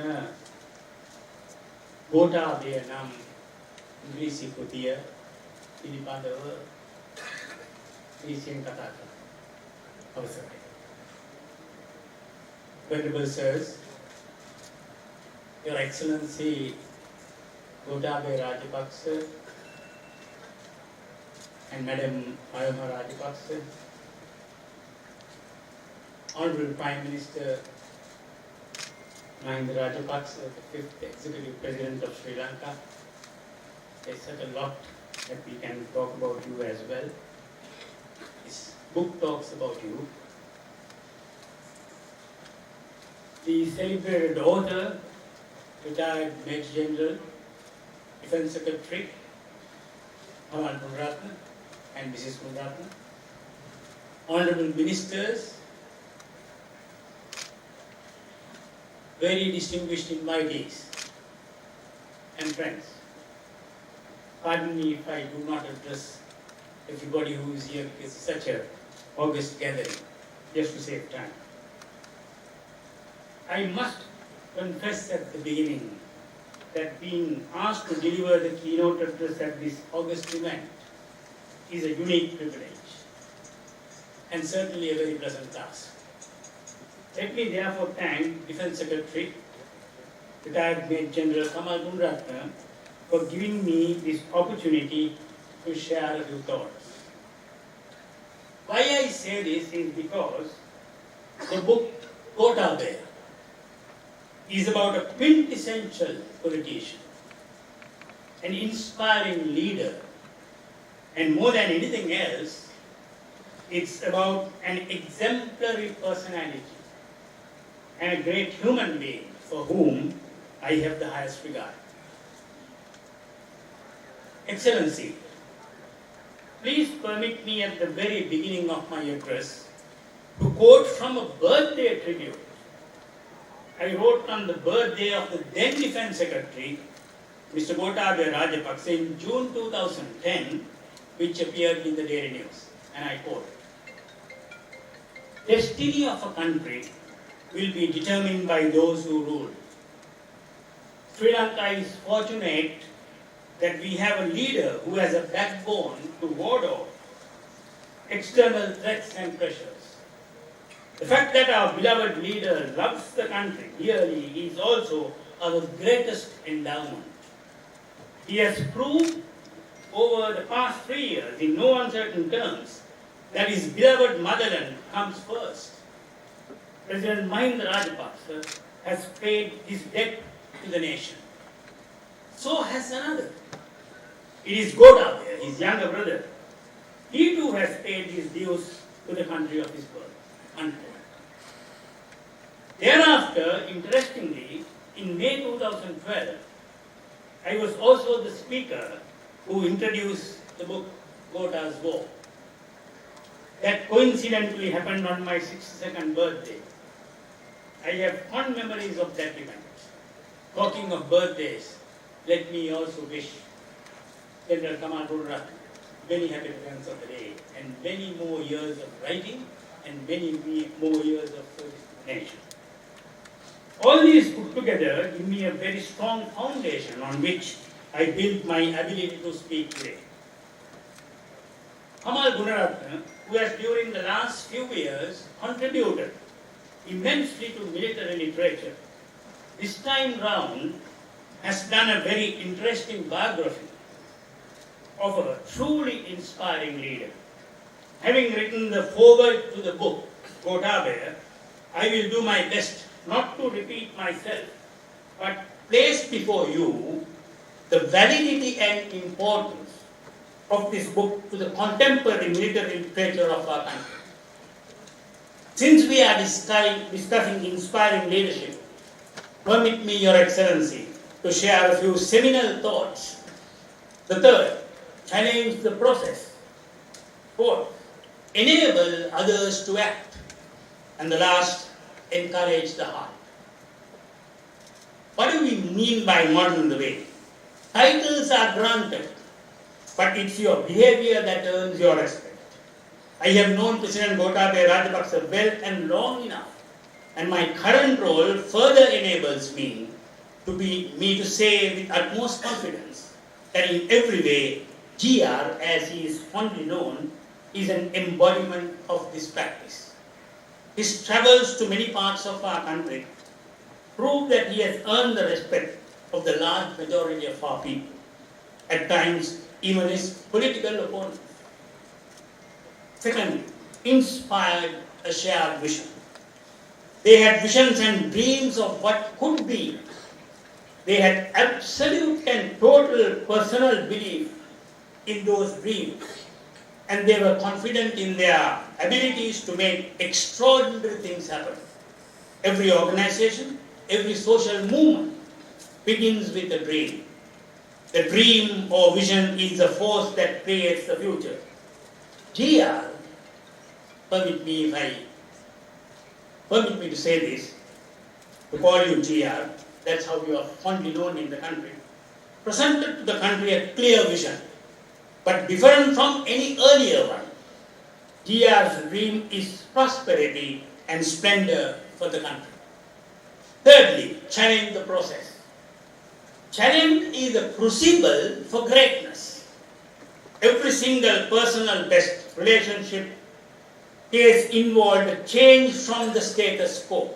ගෝඨාභය නම් ඉංග්‍රීසි කෘතිය පිළිබඳව ඉංග්‍රීසියෙන් කතා කරන්න අවසරයි. Venerable Sirs, Your Excellency Gotabaya Rajapaksa and Madam Mayama Rajapaksa, Honorable Prime Minister Mahinda Rajapaksa, the 5th Executive President of Sri Lanka. There's such a lot that we can talk about you as well. This book talks about you. The celebrated author, retired Major General, Defence Secretary Kamal Gunaratne and Mrs. Gunaratne, Honorable Ministers, very distinguished invitees and friends. Pardon me if I do not address everybody who is here because it's such a august gathering, just to save time. I must confess at the beginning that being asked to deliver the keynote address at this august event is a unique privilege and certainly a very pleasant task. Let me therefore thank Defence Secretary, retired Major General Kamal Gunaratne, for giving me this opportunity to share a few thoughts. Why I say this is because the book Gotabaya is about a quintessential politician, an inspiring leader, and more than anything else, it's about an exemplary personality and a great human being for whom I have the highest regard. Excellency, please permit me at the very beginning of my address to quote from a birthday tribute I wrote on the birthday of the then Defence Secretary, Mr. Gotabaya Rajapaksa, in June 2010, which appeared in the Daily News, and I quote, "Destiny of a country will be determined by those who rule. Sri Lanka is fortunate that we have a leader who has a backbone to ward off external threats and pressures. The fact that our beloved leader loves the country dearly is also our greatest endowment. He has proved over the past 3 years in no uncertain terms that his beloved motherland comes first. President Mahinda Rajapaksa has paid his debt to the nation. So has another. It is Gotabaya, his younger brother. He too has paid his dues to the country of his birth." Unquote. Thereafter, interestingly, in May 2012, I was also the speaker who introduced the book Gota's War. That coincidentally happened on my 62nd birthday. I have fond memories of that event. Talking of birthdays, let me also wish General Kamal Gunaratne many happy returns of the day and many more years of writing and many more years of service to the nation. All these put together give me a very strong foundation on which I build my ability to speak today. Kamal Gunaratne, who has during the last few years contributed immensely to military literature, this time round has done a very interesting biography of a truly inspiring leader. Having written the foreword to the book Gotabaya, I will do my best not to repeat myself, but place before you the validity and importance of this book to the contemporary military literature of our country. Since we are discussing inspiring leadership, permit me, Your Excellency, to share a few seminal thoughts. The third, challenge the process. Fourth, enable others to act. And the last, encourage the heart. What do we mean by modern the way? Titles are granted, but it's your behavior that earns your respect. I have known President Gotabaya Rajapaksa well and long enough And my current role further enables me to say with utmost confidence that in every way, GR, as he is fondly known, is an embodiment of this practice. His travels to many parts of our country prove that he has earned the respect of the large majority of our people, at times even his political opponents. Secondly, inspired a shared vision. They had visions and dreams of what could be. They had absolute and total personal belief in those dreams, and they were confident in their abilities to make extraordinary things happen. Every organization, every social movement begins with a dream. The dream or vision is the force that creates the future. GR, permit me to say this, to call you GR, that's how you are fondly known in the country, presented to the country a clear vision, but different from any earlier one. GR's dream is prosperity and splendor for the country. Thirdly, challenge the process. Challenge is a crucible for greatness. Every single personal best relationship case involved a change from the status quo.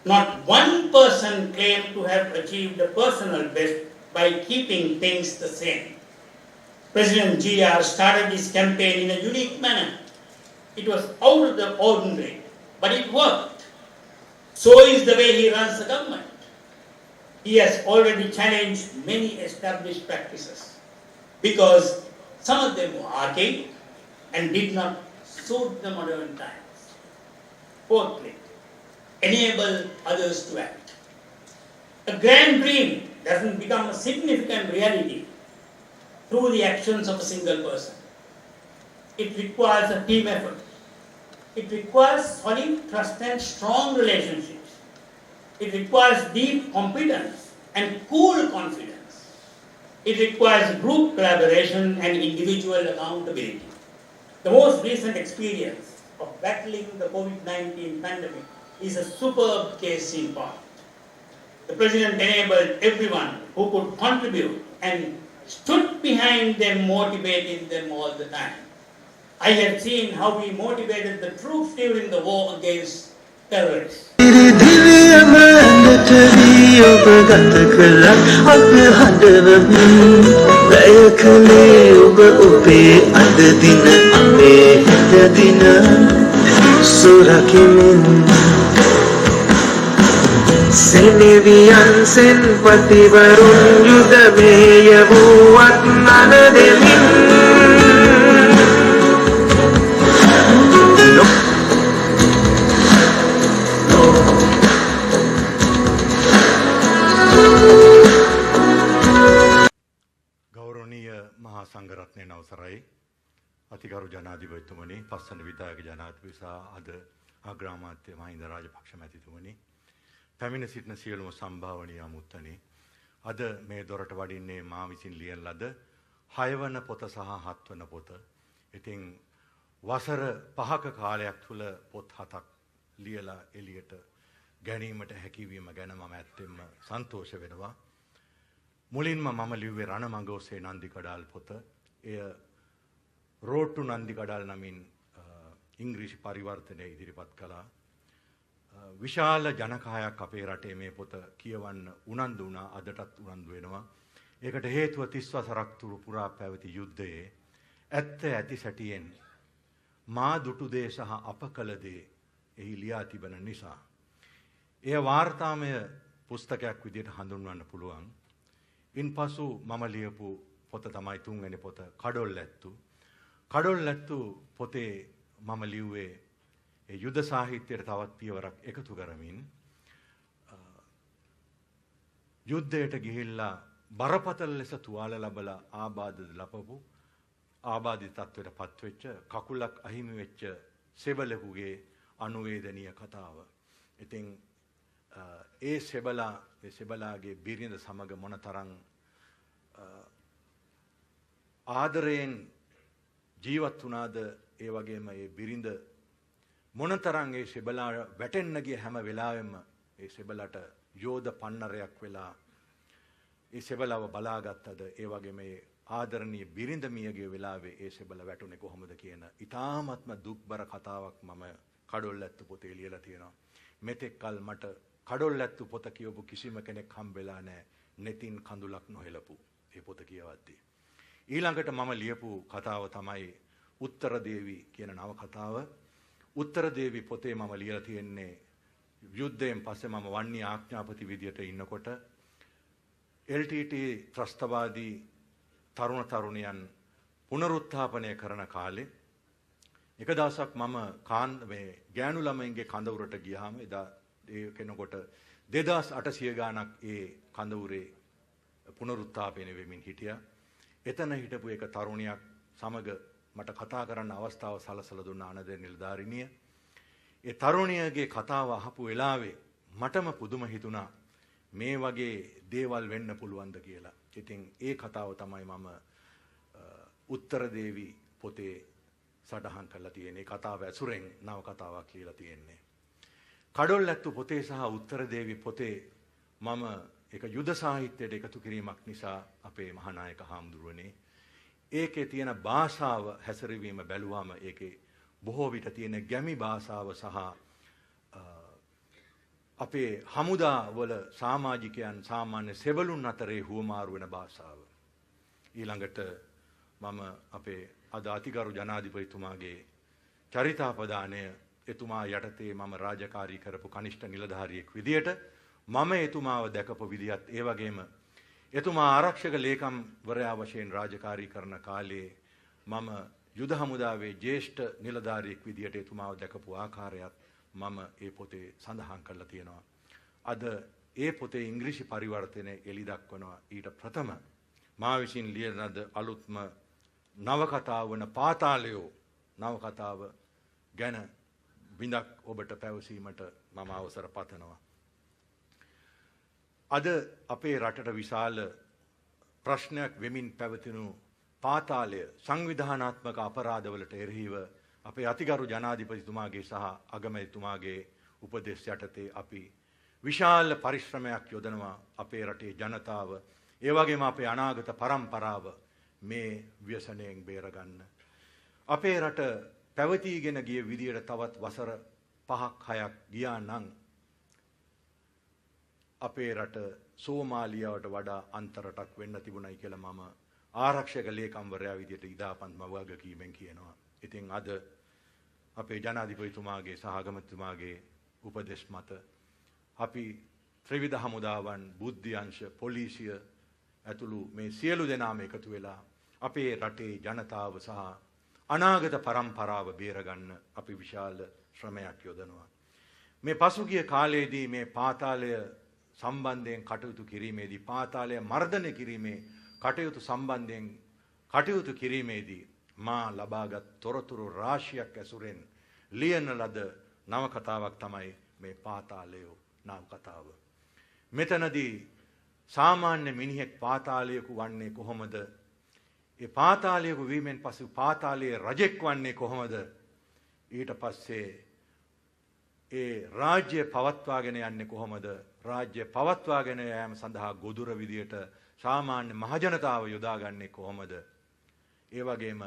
Not one person claimed to have achieved a personal best by keeping things the same. President GR started his campaign in a unique manner. It was out of the ordinary, but it worked. So is the way he runs the government. He has already challenged many established practices because some of them were archaic and did not suit the modern times. Fourthly, enable others to act. A grand dream doesn't become a significant reality through the actions of a single person. It requires a team effort. It requires solid trust and strong relationships. It requires deep competence and cool confidence. It requires group collaboration and individual accountability. The most recent experience of battling the COVID-19 pandemic is a superb case in point. The President enabled everyone who could contribute and stood behind them, motivating them all the time. I have seen how he motivated the troops during the war against terrorists. සෙනෙවියන් සෙන්පතිවරුන් යුද වේයවුවත් නනදෙමින් ගෞරවනීය මහා සංඝරත්නයේ අවසරයි අතිගරු ජනාධිපතිතුමනි පස්වන විධායක ජනාධිපති සහ අද අග්‍රාමාත්‍ය මහින්ද රාජපක්ෂ මැතිතුමනි පැමිණ සිටින සියලුම සම්භාවනීය අමුත්තනි අද මේ දොරට වඩින්නේ මා විසින් ලියන ලද 6 වන පොත සහ 7 වන පොත. ඉතින් වසර 5ක කාලයක් තුල පොත් 7ක් ලියලා එළියට ගැනීමට හැකියවීම ගැන මම ඇත්තෙන්ම සන්තෝෂ වෙනවා. මුලින්ම මම ලිව්වේ රණමඟ ඔස්සේ නන්දිකඩාල් පොත. එය Road to නන්දිකඩාල් නමින් ඉංග්‍රීසි පරිවර්තනය ඉදිරිපත් කළා. විශාල ජනකායක් අපේ රටේ මේ පොත කියවන්න උනන්දු වුණා, අදටත් උනන්දු වෙනවා. ඒකට හේතුව 30 වසරක් තුරු පුරා පැවති යුද්ධයේ ඇත්ත ඇති සැටියෙන් මා දුටු දේ සහ අප කළ දේ එහි ලියා තිබෙන නිසා. එය වාර්තාමය පුස්තකයක් විදිහට හඳුන්වන්න පුළුවන්. ඉන්පසු මම ලියපු පොත තමයි 3 වෙනි පොත කඩොල්ලැත්තු. කඩොල්ලැත්තු පොතේ මම ලිව්වේ යුද සාහිත්‍යයට තවත් පියවරක් එකතු කරමින් යුද්ධයට ගිහිල්ලා බරපතල ලෙස තුවාල ලැබලා ආබාධිත තත්ත්වයට පත්වෙච්ච කකුලක් අහිමි වෙච්ච සෙබළෙකුගේ අනුවේදනීය කතාව. ඉතින් ඒ සෙබලාගේ බිරිඳ සමග මොනතරම් ආදරයෙන් ජීවත් වුණාද, ඒ වගේම ඒ බිරිඳ මොනතරම් ඒ සෙබලා වැටෙන්න ගිය හැම වෙලාවෙම ඒ සෙබලට යෝධ පන්නරයක් වෙලා ඒ සෙබලව බලාගත්තද ඒ වගේ මේ ආදරණීය බිරිඳ මියගේ වෙලාවේ ඒ සෙබල වැටුනේ කොහොමද කියන ඊ타ත්ම දුක්බර කතාවක් මම කඩොල්ලැත්තු පොතේ ලියලා තියෙනවා. මෙතෙක් කල මට කඩොල්ලැත්තු පොත කියවපු කිසිම කෙනෙක් හම්බෙලා නැහැ. netin කඳුලක් නොහෙලපු ඒ පොත කියවද්දී. ඊළඟට මම ලියපු කතාව තමයි උත්තර දේවි කියන නව කතාව. උත්තර දේවි පොතේ මම ලියලා තියෙන්නේ යුද්ධයෙන් පස්සේ මම වන්නේ ආඥාපති විදියට ඉන්නකොට LTT ත්‍රස්තවාදී තරුණ තරුණියන් පුනරුත්ථාපනය කරන කාලේ එක දවසක් මම මේ ගෑනු ළමයින්ගේ කඳවුරට ගියාම එදා ඒ කෙනකොට 2800 ගාණක් ඒ කඳවුරේ පුනරුත්ථාපනය වෙමින් හිටියා. එතන හිටපු එක තරුණියක් සමග මට කතා කරන්න අවස්ථාව සලසලා දුන්න අනදේ නිලධාරිනිය. ඒ තරුණියගේ කතාව අහපු වෙලාවේ මටම පුදුම හිතුණා මේ වගේ දේවල් වෙන්න පුළුවන්ද කියලා. ඉතින් ඒ කතාව තමයි මම උත්තර දේවි පොතේ සටහන් කරලා තියෙන්නේ. කතාව ඇසුරෙන් නව කතාවක් කියලා තියෙන්නේ. කඩොල්ලැත්තු පොතේ සහ උත්තර දේවි පොතේ මම එක යුද සාහිත්‍යයට එකතු කිරීමක් නිසා අපේ මහානායක හාමුදුරුවනේ ඒකේ තියෙන භාෂාව හැසිරවීම බැලුවාම ඒකේ බොහෝ විට තියෙන ගැමි භාෂාව සහ අපේ හමුදාවල සමාජිකයන් සාමාන්‍ය සෙබළුන් අතරේ හුවමාරු වෙන භාෂාව. ඊළඟට මම අපේ අද අතිගරු ජනාධිපතිතුමාගේ චරිතාපදානය එතුමා යටතේ මම රාජකාරී කරපු කනිෂ්ඨ නිලධාරියෙක් විදියට මම එතුමාව දැකපු විදියත් ඒ වගේම එතුමා ආරක්ෂක ලේකම්වරයා වශයෙන් රාජකාරී කරන කාලේ මම යුද හමුදාවේ ජ්‍යෙෂ්ඨ නිලධාරියෙක් විදියට එතුමාව දැකපු ආකාරයත් මම ඒ පොතේ සඳහන් කරලා තියෙනවා. අද ඒ පොතේ ඉංග්‍රීසි පරිවර්තනය එළි දක්වනවා. ඊට ප්‍රථම මා විසින් ලියන ලද අලුත්ම නවකතාව වන පාතාලයෝ නවකතාව ගැන බිඳක් ඔබට පැවසීමට මම අවසර පතනවා. අද අපේ රටට විශාල ප්‍රශ්නයක් වෙමින් පැවතිනු පාතාලය සංවිධානාත්මක අපරාධවලට එරෙහිව අපේ අතිගරු ජනාධිපතිතුමාගේ සහ අගමැතිතුමාගේ උපදෙස් යටතේ අපි විශාල පරිශ්‍රමයක් යොදනවා අපේ රටේ ජනතාව ඒ වගේම අපේ අනාගත පරම්පරාව මේ ව්‍යසනයෙන් බේරගන්න. අපේ රට පැවතීගෙන ගිය විදියට තවත් වසර 5ක් 6ක් ගියා නම් අපේ රට සෝමාලියාවට වඩා අන්තරටක් වෙන්න තිබුණයි කියලා මම ආරක්ෂක ලේකම්වරයා විදියට ඉදාපන්ම වගකීමෙන් කියනවා. ඉතින් අද අපේ ජනාධිපතිතුමාගේ සහ අගමැතිතුමාගේ උපදෙස් මත අපි ත්‍රිවිධ හමුදාවන් බුද්ධි අංශ පොලිසිය ඇතුළු මේ සියලු දෙනාම එකතු වෙලා අපේ රටේ ජනතාව සහ අනාගත පරම්පරාව බේරගන්න අපි විශාල ශ්‍රමයක් යොදනවා. මේ පසුගිය කාලයේදී මේ පාතාලය සම්බන්ධයෙන් කටයුතු කිරීමේදී පාතාලය මර්ධනය කිරීමේ කටයුතු සම්බන්ධයෙන් කටයුතු කිරීමේදී මා ලබාගත් තොරතුරු රාශියක් ඇසුරෙන් ලියන ලද නවකතාවක් තමයි මේ පාතාලය නවකතාව. මෙතනදී සාමාන්‍ය මිනිහෙක් පාතාලයකු වන්නේ කොහොමද? ඒ පාතාලයකු වීමෙන් පසු පාතාලයේ රජෙක් වන්නේ කොහොමද? ඊට පස්සේ ඒ රාජ්‍ය පවත්වාගෙන යන්නේ කොහොමද? රාජ්‍ය පවත්වාගෙන යාම සඳහා ගොදුර විදියට සාමාන්‍ය මහජනතාව යොදාගන්නේ කොහොමද? ඒ වගේම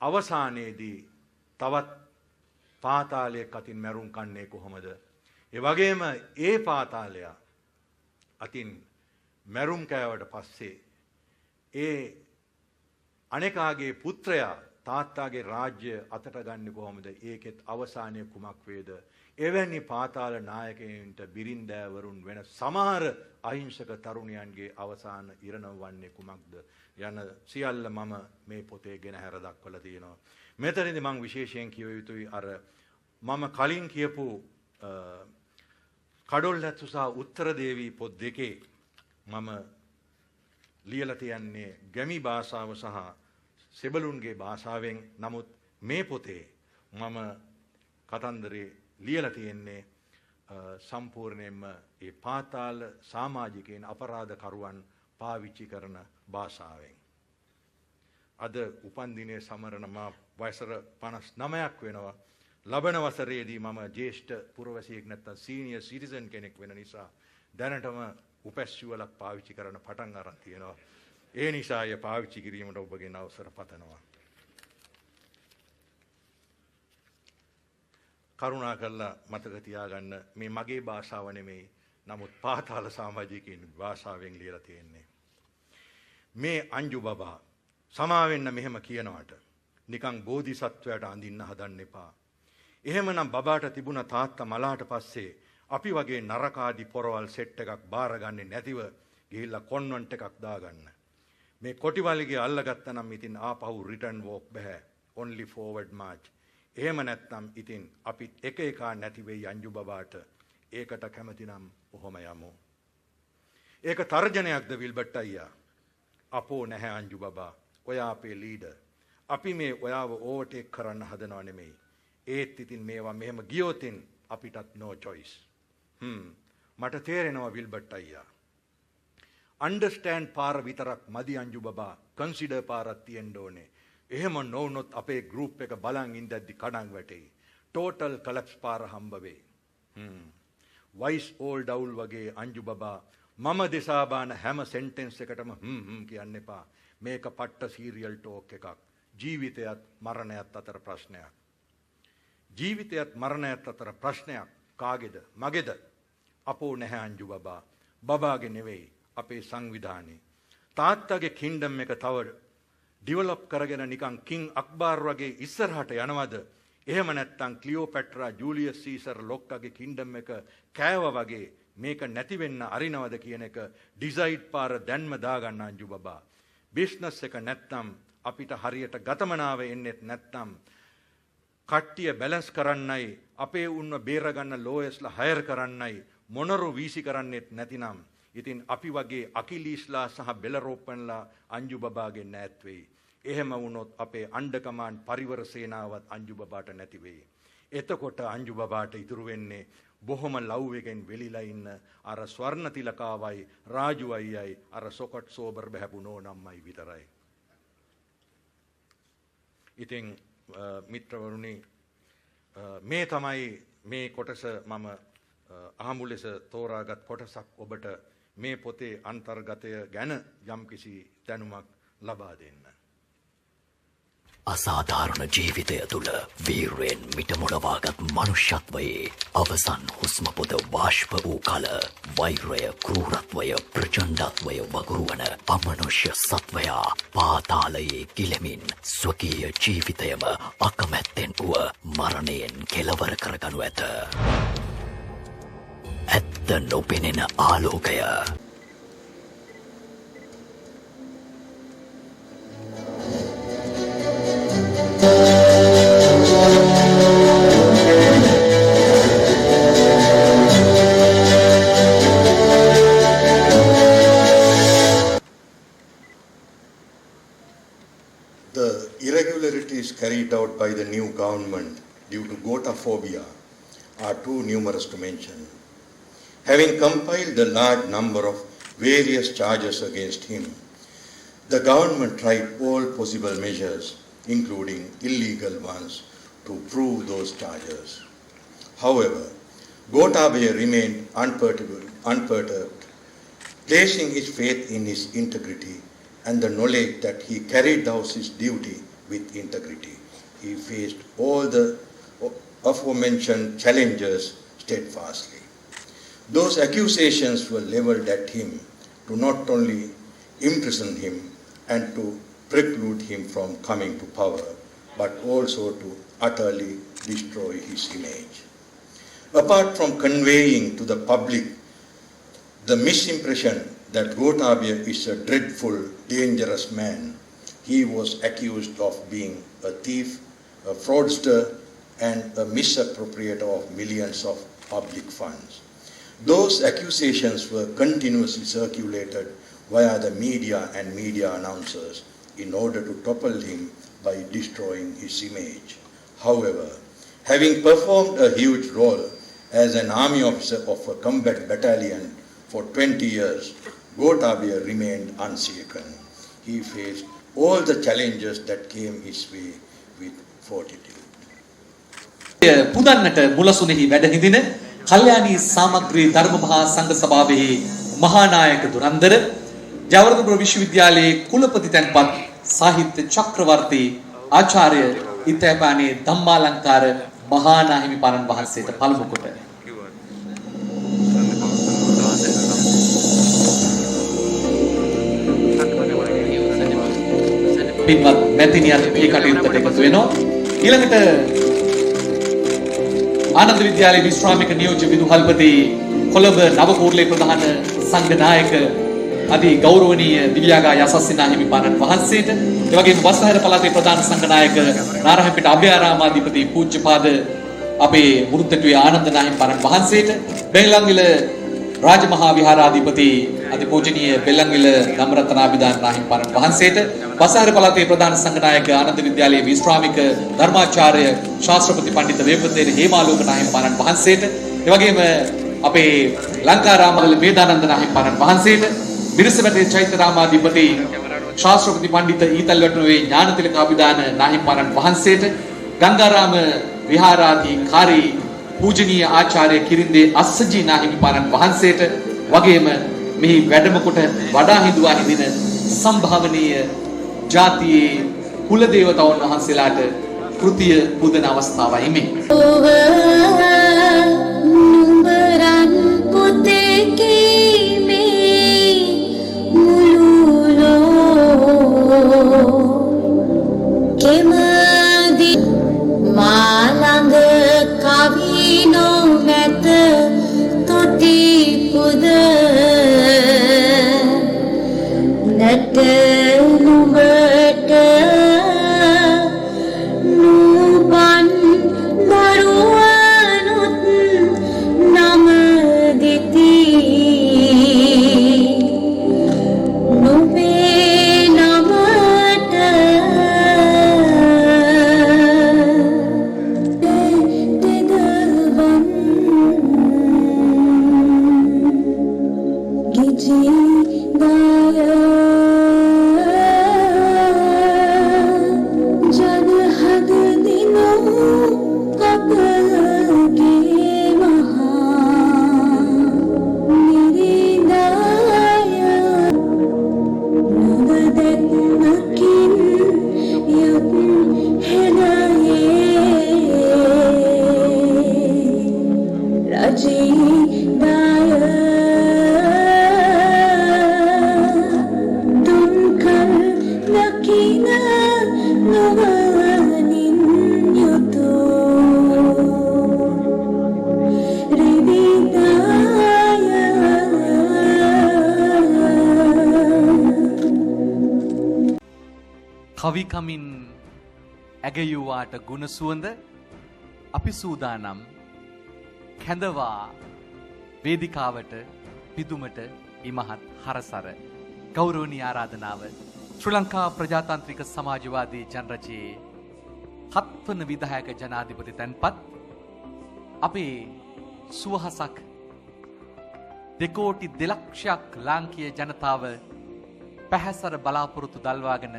අවසානයේදී තවත් පාතාලයක අතින් මැරුම් කන්නේ කොහොමද? ඒ වගේම ඒ පාතාලය අතින් මැරුම් කෑවට පස්සේ ඒ අනේකාගේ පුත්‍රයා තාත්තාගේ රාජ්‍ය අතට ගන්න කොහොමද? ඒකෙත් අවසානයේ කුමක් වේද? එවැනි පාතාල නායකයන්ට බිරින්දෑවරුන් වෙන සමහර අහිංසක තරුණයන්ගේ අවසාන ඉරණම වන්නේ කුමක්ද යන සියල්ල මම මේ පොතේ ගෙන හැර දක්වලා තියෙනවා. මෙතනදී මම විශේෂයෙන් කිය යුතුයි අර මම කලින් කියපු කඩොල්ලැත්තු සහ උත්තර දේවී පොත් දෙකේ මම ලියලා තියන්නේ ගැමි භාෂාව සහ සෙබළුන්ගේ භාෂාවෙන්. නමුත් මේ පොතේ මම කතන්දරේ ලියලා තියෙන්නේ සම්පූර්ණයෙන්ම ඒ පාතාල සමාජිකයන් අපරාධකරුවන් පාවිච්චි කරන භාෂාවෙන්. අද උපන්දිනයේ සමරන මා වයස 59ක් වෙනවා. ලබන වසරේදී මම ජ්‍යෙෂ්ඨ පුරවැසියෙක් නැත්නම් සීනියර් සිටිසන් කෙනෙක් වෙන නිසා දැනටම උපැස්සිවලක් පාවිච්චි කරන්න පටන් අරන් තියෙනවා. ඒ නිසා එය පාවිච්චි කිරීමට ඔබගෙන් අවසර පතනවා. කරුණා කරලා මතක තියාගන්න මේ මගේ භාෂාව නෙමෙයි. නමුත් පාතාල සමාජිකයින් භාෂාවෙන් ලියලා තියෙන්නේ. මේ අංජු බබා සමාවෙන්න මෙහෙම කියනවට නිකන් බෝධිසත්වයට අඳින්න හදන්න එපා. එහෙමනම් බබාට තිබුණ තාත්තා මලාට පස්සේ අපි වගේ නරකාදී පොරවල් සෙට් එකක් බාරගන්නේ නැතිව ගිහිල්ලා කොන්වන්ට් එකක් දාගන්න. මේ කොටිවලිගේ අල්ලගත්තා නම් ඉතින් ආපහු රිටර්න් වෝක් බෑ. only forward march. එහෙම නැත්නම් ඉතින් අපි එක එකා නැති වෙයි අංජු බබාට. ඒකට කැමති නම් ඔහොම යමු. ඒක තර්ජනයක්ද විල්බට් අයියා? අපෝ නැහැ අංජු බබා. ඔයා අපේ ලීඩර්. අපි මේ ඔයාව ඕවර්ටේක් කරන්න හදනව නෙමෙයි. ඒත් ඉතින් මේවා මෙහෙම ගියොතින් අපිටත් no choice. මට තේරෙනවා විල්බට් අයියා. understand පාර විතරක් මදි අංජු බබා. consider පාරක් තියෙන්න ඕනේ. එහෙම නොවුනොත් අපේ group එක බලන් ඉඳද්දි කඩන් වැටෙයි. total collapse පාර හම්බ වෙයි. wise old owl වගේ අංජු බබා මම දෙසා බාන හැම sentence එකටම කියන්න එපා. මේක පට්ට serial talk එකක්. ජීවිතයත් මරණයත් අතර ප්‍රශ්නයක්. ජීවිතයත් මරණයත් අතර ප්‍රශ්නයක්. කාගේද? මගේද? අපෝ නැහැ අංජු බබා. බබාගේ නෙවෙයි. අපේ සංවිධානයේ. තාත්තගේ කින්ඩම් එක තව ඩිවලොප් කරගෙන නිකන් කිං අක්බාර් වගේ ඉස්සරහට යනවද? එහෙම නැත්නම් ක්ලියෝපැට්‍රා ජූලියස් සීසර් ලොක්කගේ කින්ඩම් එක කෑව වගේ මේක නැති වෙන්න අරිනවද කියන එක ඩිසයිඩ් පාර දැන්ම දාගන්න අංජු බබා. බිස්නස් එක නැත්නම් අපිට හරියට ගතමනාව එන්නේත් නැත්නම් කට්ටිය බැලන්ස් කරන්නයි අපේ උන්ව බේරගන්න ලෝයස්ලා හයර් කරන්නයි මොනරු වීසි කරන්නේත් නැතිනම් ඉතින් අපි වගේ අකිලීස්ලා සහ බෙලරෝපන්ලා අංජු බබාගේ නැත් වෙයි. එහෙම වුණොත් අපේ අණ්ඩකමාන් පරිවර සේනාවත් අංජු බබාට නැති වෙයි. එතකොට අංජු බබාට ඉතුරු වෙන්නේ බොහොම ලව් එකෙන් වෙලිලා ඉන්න අර ස්වර්ණ තිලකාවයි රාජු අයියයි අර සොකට් සෝබර් බහැපු නෝනම්මයි විතරයි. ඉතින් මිත්‍රවරුනි මේ තමයි මේ කොටස මම අහඹු ලෙස තෝරාගත් කොටසක් ඔබට මේ පොතේ අන්තර්ගතය ගැන යම්කිසි දැනුමක් ලබා දෙන්න. අසාධාරණ ජීවිතය තුළ වීරයෙන් මිටමොලවාගත් මනුෂ්‍යත්වයේ අවසන් හුස්ම පොද වාෂ්ප වූ කල වෛරය කෘරත්වය ප්‍රචණ්ඩත්වය වගුරුවන අමනුෂ්‍ය සත්වයා පාතාලයේ ගිලෙමින් ස්වකීය ජීවිතයම අකමැත්තෙන් වුව මරණයෙන් කෙලවර කරගනු ඇත. ඇත්ත නොපෙනෙන ආලෝකය The irregularities carried out by the new government due to gotaphobia are too numerous to mention. Having compiled a large number of various charges against him, the government tried all possible measures, including illegal ones, to prove those charges. However, Gotabaya remained unperturbed, placing his faith in his integrity and the knowledge that he carried out his duty with integrity. He faced all the aforementioned challenges steadfastly. Those accusations were leveled at him to not only imprison him and to preclude him from coming to power, but also to utterly destroy his image. Apart from conveying to the public the misimpression that Gotabaya is a dreadful, dangerous man, he was accused of being a thief, a fraudster, and a misappropriator of millions of public funds. Those accusations were continuously circulated via the media and media announcers in order to topple him by destroying his image. However, having performed a huge role as an army officer of a combat battalion for 20 years, Gotabaya remained unshaken. He faced all the challenges that came his way with fortitude. පුදන්නට මුලසුනේහි වැඩ හිඳින කල්යාණී සාමග්‍රී ධර්ම මහා සංඝ සභාවෙහි මහානායක දුරන්දර ජවර්ධනපුර විශ්වවිද්‍යාලයේ කුලපති තැන්පත් සාහිත්‍ය චක්‍රවර්ති ආචාර්ය ඉතෑපානේ ධම්මාලංකාර මහානා හිමිපාණන් වහන්සේට පළමු කොට පින්වත් මැතිණියන් මේ කටයුත්තට එකතු වෙනවා. ඊළඟට ආනන්ද විද්‍යාලයේ විශ්‍රාමික නියෝජ්‍ය විදුහල්පති කොළඹ නවකෝරළේ ප්‍රධාන සංඝ නායක අධි ගෞරවනීය දිව්‍යාගා යසස්සිනා හිමිපාණන් වහන්සේට, ඒ වගේම වස්සහර පළාතේ ප්‍රධාන සංඝ නායක නාරහෙම්පිට අභයාරාමාධිපති පූජ්‍යපාද අපේ මුරුත්තටුවේ ආනන්ද නාහිමිපාණන් වහන්සේට, බෙල්ලන්විල රාජමහා විහාරාධිපති අතිපූජනීය බෙල්ලන්විල ධම්මරත්නාභිදාන නාහිමිපාණන් වහන්සේට, වස්සහර පළාතේ ප්‍රධාන සංඝ නායක ආනන්ද විද්‍යාලයේ විශ්‍රාමික ධර්මාචාර්ය ශාස්ත්‍රපති පඬිත වේපතේන හේමාලෝක නාහිමිපාණන් වහන්සේට, ඒ වගේම අපේ ලංකාරාමවල මේදානන්ද නාහිමිපාණන් වහන්සේට, මිරිසවැටේ චෛත්‍යරාමාධිපති ශාස්ත්‍රපති පඬිත ඊතල්වටුවේ ඥානතිලක අභිදාන නාහිමිපාණන් වහන්සේට, ගංගාරාම විහාරාධිකාරී පූජනීය ආචාර්ය කිරින්දේ අස්සජී නාහිමිපාණන් වහන්සේට වගේම මෙහි වැඩම කොට වඩා හිඳුවා හිඳින සම්භාවනීය ජාතියේ කුල දේවතාවුන් වහන්සේලාට කෘතිය පුදන අවස්ථාවයි මේ. නුඹරන් පොතේ කීමේ මුළුලෝ කෙමදි මාළඟ කවි නොමැත තොටි පුද නැට නුඹට නුඹන් දරුවනුත් නම දෙති නුඹේ නමට දෙදවන් ගිජි දාය ජනහද දිනෝ කපගේ මහා නිරිදාය නුදදෙන්නකින් යත් හෙනයේ රජී දාය දුන්කල් නකින නොවනින් යුතු රිවිදාය කවිකමින් ඇගයුවාට ගුණ සුවඳ අපි සූදානම් කැඳවා වේදිකාවට පිදුමට ඉමහත් හරසර ගෞරවනීය ආරාධනාව ශ්‍රී ලංකා ප්‍රජාතාන්ත්‍රික සමාජවාදී ජනරජයේ 7 වන විධායක ජනාධිපති තැන්පත් අපේ සුවහසක් 2 ලක්ෂයක් ලාංකීය ජනතාව පැහැසර බලාපොරොත්තු දල්වාගෙන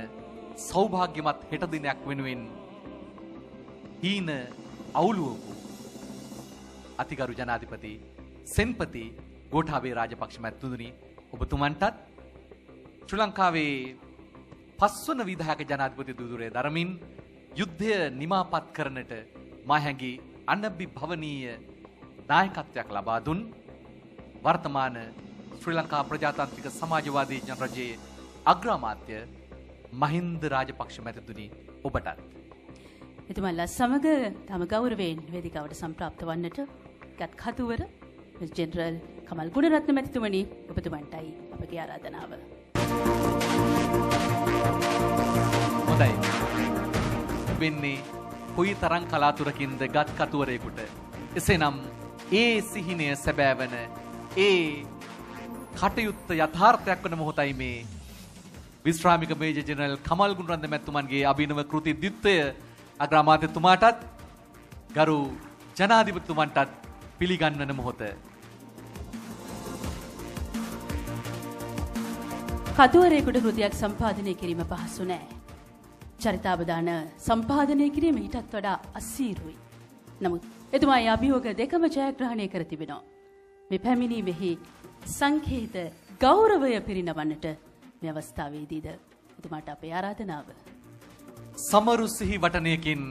සෞභාග්‍යමත් හෙට දිනයක් වෙනුවෙන් හීන අවුලුවපු අතිගරු ජනාධිපති සෙන්පති ගෝඨාභය රාජපක්ෂ මැතිතුමනි, ඔබතුමන්ටත් ශ්‍රී ලංකාවේ 5 වන විධායක ජනාධිපති දුදුරේ දරමින් යුද්ධය නිමාපත් කරන්නට මා හැඟි අනබිභවනීය නායකත්වයක් ලබා දුන් වර්තමාන ශ්‍රී ලංකා ප්‍රජාතාන්ත්‍රික සමාජවාදී ජනරජයේ අග්‍රාමාත්‍ය මහින්ද රාජපක්ෂ මැතිතුනි, ඔබටත් එතුමන්ලා සමග තම ගෞරවයෙන් වේදිකාවට සම්ප්‍රාප්ත වන්නට ගත් කතුවර ජෙනරල් කමල් ගුණරත්න මැතිතුමනි, ඔබතුමන්ටයි අපගේ ආරාධනාව. හොඳයි. වෙන්නේ කොයි තරම් කලාතුරකින්ද ගත් කතුවරයෙකුට. එසේනම් ඒ සිහිනය සැබෑවන ඒ කටයුත්ත යථාර්ථයක් වන මොහොතයි මේ විශ්‍රාමික මේජර් ජෙනරල් කමල් ගුණරත්න මැතිතුමන්ගේ අභිනව කෘති ද්විත්වය අග්‍රාමාත්‍යතුමාටත් ගරු ජනාධිපතිතුමන්ටත් පිළිගන්වන මොහොත. කතුවරයෙකුට කෘතියක් සම්පාදනය කිරීම පහසු නෑ. චරිතාබදාන සම්පාදනය කිරීම ඊටත් වඩා අසීරුයි. නමුත් එතුමාගේ අභියෝග දෙකම ජයග්‍රහණය කර තිබෙනවා. මේ පැමිණීමෙහි සංකේත ගෞරවය පිරිනවන්නට මේ අවස්ථාවේදීද එතුමාට අපේ ආරාධනාව. සමරු සිහි වටනයකින්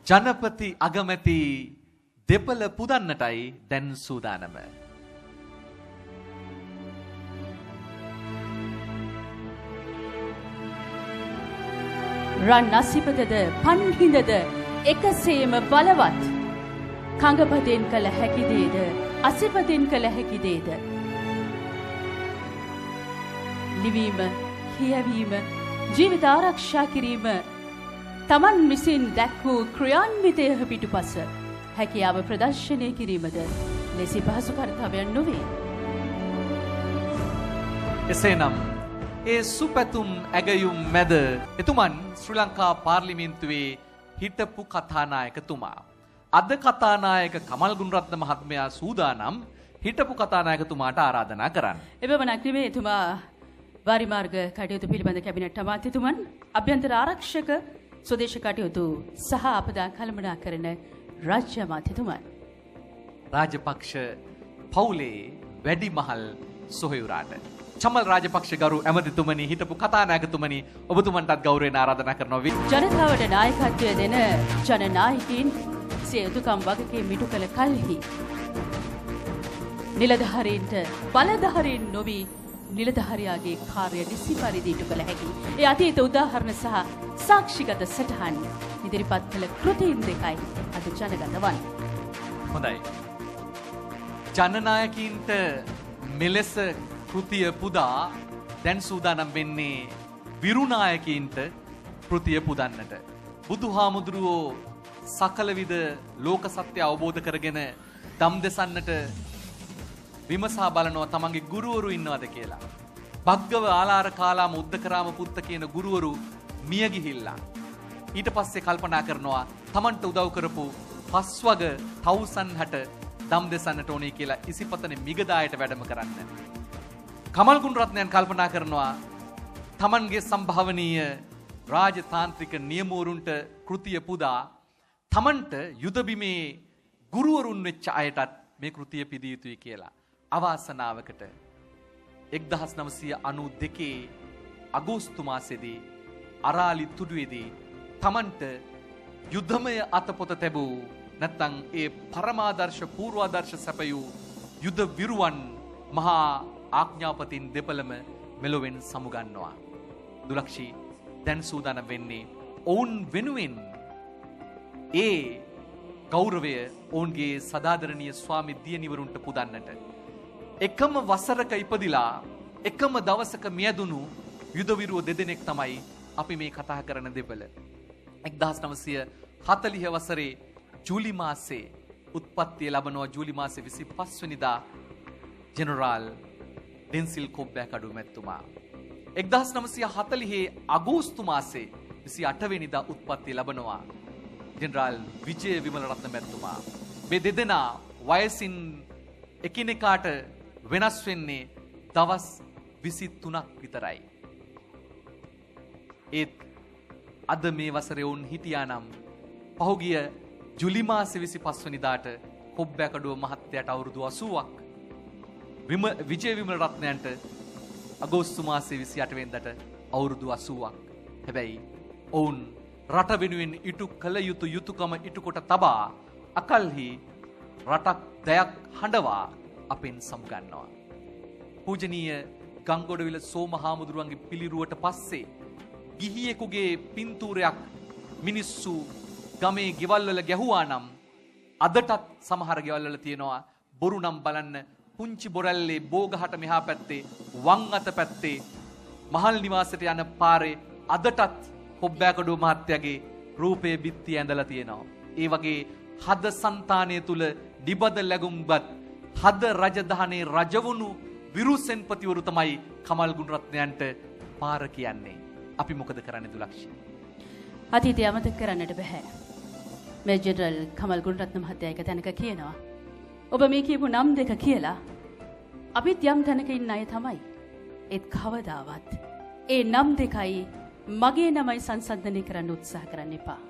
ජනපති අගමැති දෙපළ පුදන්නටයි දැන් සූදානම. රන් අසිපතද පන්හිඳද එකසේම බලවත්. කඟපදෙන් කළ හැකි දේද අසිපතෙන් කළ හැකි දේද. ලිවීම, කියවීම, ජීවිත ආරක්ෂා කිරීම තමන් විසින් දැක් වූ ක්‍රියාන්විතය පිටුපස හැකියාව ප්‍රදර්ශනය කිරීමද ලෙසි පහසු කර්තව්‍යයක් නොවේ. එසේනම් ඒ සුපැතුම් ඇගයුම් මැද එතුමන් ශ්‍රී ලංකා පාර්ලිමේන්තුවේ හිටපු කතානායකතුමා. අද කතානායක කමල් ගුණරත්න මහත්මයා සූදානම් හිටපු කතානායකතුමාට ආරාධනා කරන්න. එබැවිනක් නෙමේ එතුමා වාරිමාර්ග කටයුතු පිළිබඳ කැබිනට් අමාත්‍යතුමන්, අභ්‍යන්තර ආරක්ෂක ස්වදේශ කටයුතු සහ අපදා කළමනාකරන රාජ්‍ය අමාත්‍යතුමන්. රාජපක්ෂ පවුලේ වැඩිමහල් සොහොයුරාට චමල් රාජපක්ෂ ගරු ඇමතිතුමනි, හිටපු කතානායකතුමනි, ඔබතුමන්ටත් ගෞරවයෙන් ආරාධනා කරනවා. ජනතාවට නායකත්වය දෙන ජනනායකයින් සිය යුතුකම් වගකීම් ඉටු කළ කල්හි නිලධාරීන්ට බලධාරීන් නොවී නිලධාරියාගේ කාර්ය නිසි පරිදි ඉටු කළ හැකි ඒ අතීත උදාහරණ සහ සාක්ෂිගත සටහන් ඉදිරිපත් කළ කෘතීන් දෙකයි අද ජනගත වන්නේ. හොඳයි. ජනනායකයින්ට මෙලෙස කෘතිය පුදා දැන් සූදානම් වෙන්නේ විරුනායකයින්ට කෘතිය පුදන්නට. බුදුහාමුදුරුවෝ සකල විද ලෝක සත්‍ය අවබෝධ කරගෙන දම් දෙසන්නට විමසා බලනවා තමන්ගේ ගුරුවරු ඉන්නවද කියලා. භග්ගව ආලාර කාලාම උද්දකරාම පුත්ත කියන ගුරුවරු මිය ගිහිල්ලා. ඊට පස්සේ කල්පනා කරනවා තමන්ට උදව් කරපු පස්වග තවුසන් හැට දම් දෙසන්නට ඕනේ කියලා ඉසිපතනේ මිගදායට වැඩම කරන්න. කමල් ගුණරත්නයන් කල්පනා කරනවා තමන්ගේ සම්භාවනීය රාජතාන්ත්‍රික නියමවරුන්ට කෘතිය පුදා තමන්ට යුද බිමේ ගුරුවරුන් වෙච්ච අයටත් මේ කෘතිය පිදිය යුතුයි කියලා. අවාසනාවකට 1992 අගෝස්තු මාසයේදී අරාලි තුඩුවේදී තමන්ට යුද්ධමය අතපොත තැබූ නැත්නම් ඒ පරමාදර්ශ පූර්වාදර්ශ සැපයූ යුද විරුවන් මහා ආඥාපතින් දෙපළම මෙලොවෙන් සමුගන්නවා. දුලක්ෂී දැන් සූදානම් වෙන්නේ ඔවුන් වෙනුවෙන් ඒ ගෞරවය ඔවුන්ගේ සදාදරණීය ස්වාමි දියණිවරුන්ට පුදන්නට. එකම වසරක ඉපදිලා එකම දවසක මියදුණු යුදවිරුව දෙදෙනෙක් තමයි අපි මේ කතා කරන දෙපළ. 1940 වසරේ ජූලි මාසේ උත්පත්තිය ලබනවා. ජූලි මාසේ 25 වෙනිදා ජෙනරාල් ඩෙන්සිල් කොබ්බෑකඩු මැතිතුමා. 1940 අගෝස්තු මාසේ 28 වෙනිදා උත්පත්තිය ලබනවා ජෙනරාල් විජය විමලරත්න මැතිතුමා. මේ දෙදෙනා වයසින් එකිනෙකාට වෙනස් වෙන්නේ දවස් 23ක් විතරයි. ඒත් අද මේ වසරේ වුන් හිටියා නම් පහුගිය ජූලි මාසේ 25 වෙනිදාට කොබ්බෑකඩුව මහත්තයාට අවුරුදු 80ක්, විජය විමලරත්නයන්ට අගෝස්තු මාසේ 28 වෙනිදාට අවුරුදු 80ක්. හැබැයි ඔවුන් රට වෙනුවෙන් ඉටු කළ යුතු යුතුයකම ඉටු කොට තබා අකල්හි රටක් දයක් හඬවා අපෙන් සමුගන්නවා. පූජනීය ගංගොඩවිල සෝමහාමුදුරුවන්ගේ පිළිරුවට පස්සේ ගිහියෙකුගේ පින්තූරයක් මිනිස්සු ගමේ ගෙවල් වල ගැහුවා නම් අදටත් සමහර ගෙවල් වල තියෙනවා. බොරු නම් බලන්න පුංචි බොරැල්ලේ බෝගහට මෙහා පැත්තේ වම් අත පැත්තේ මහල් නිවාසයට යන පාරේ අදටත් කොබ්බෑකඩුව මහත්තයාගේ රූපය බිත්තිය ඇඳලා තියෙනවා. ඒ වගේ හද సంతානය තුල දිබද ලැබුම්පත් හද රජදහනේ රජවුණු විරුසෙන්පතිවරු තමයි කමල් ගුණරත්නයන්ට පාර කියන්නේ. අපි මොකද කරන්නේ දුලක්ෂි? අතීතය අමතක කරන්නට බෑ. මේ ජෙනරල් කමල් ගුණරත්න මහත්තයා එක තැනක කියනවා ඔබ මේ කියපු නම් දෙක කියලා අපිත් යම් තැනක ඉන්න අය තමයි. ඒත් කවදාවත් ඒ නම් දෙකයි මගේ නමයි සංසන්දනය කරන්න උත්සාහ කරන්න එපා.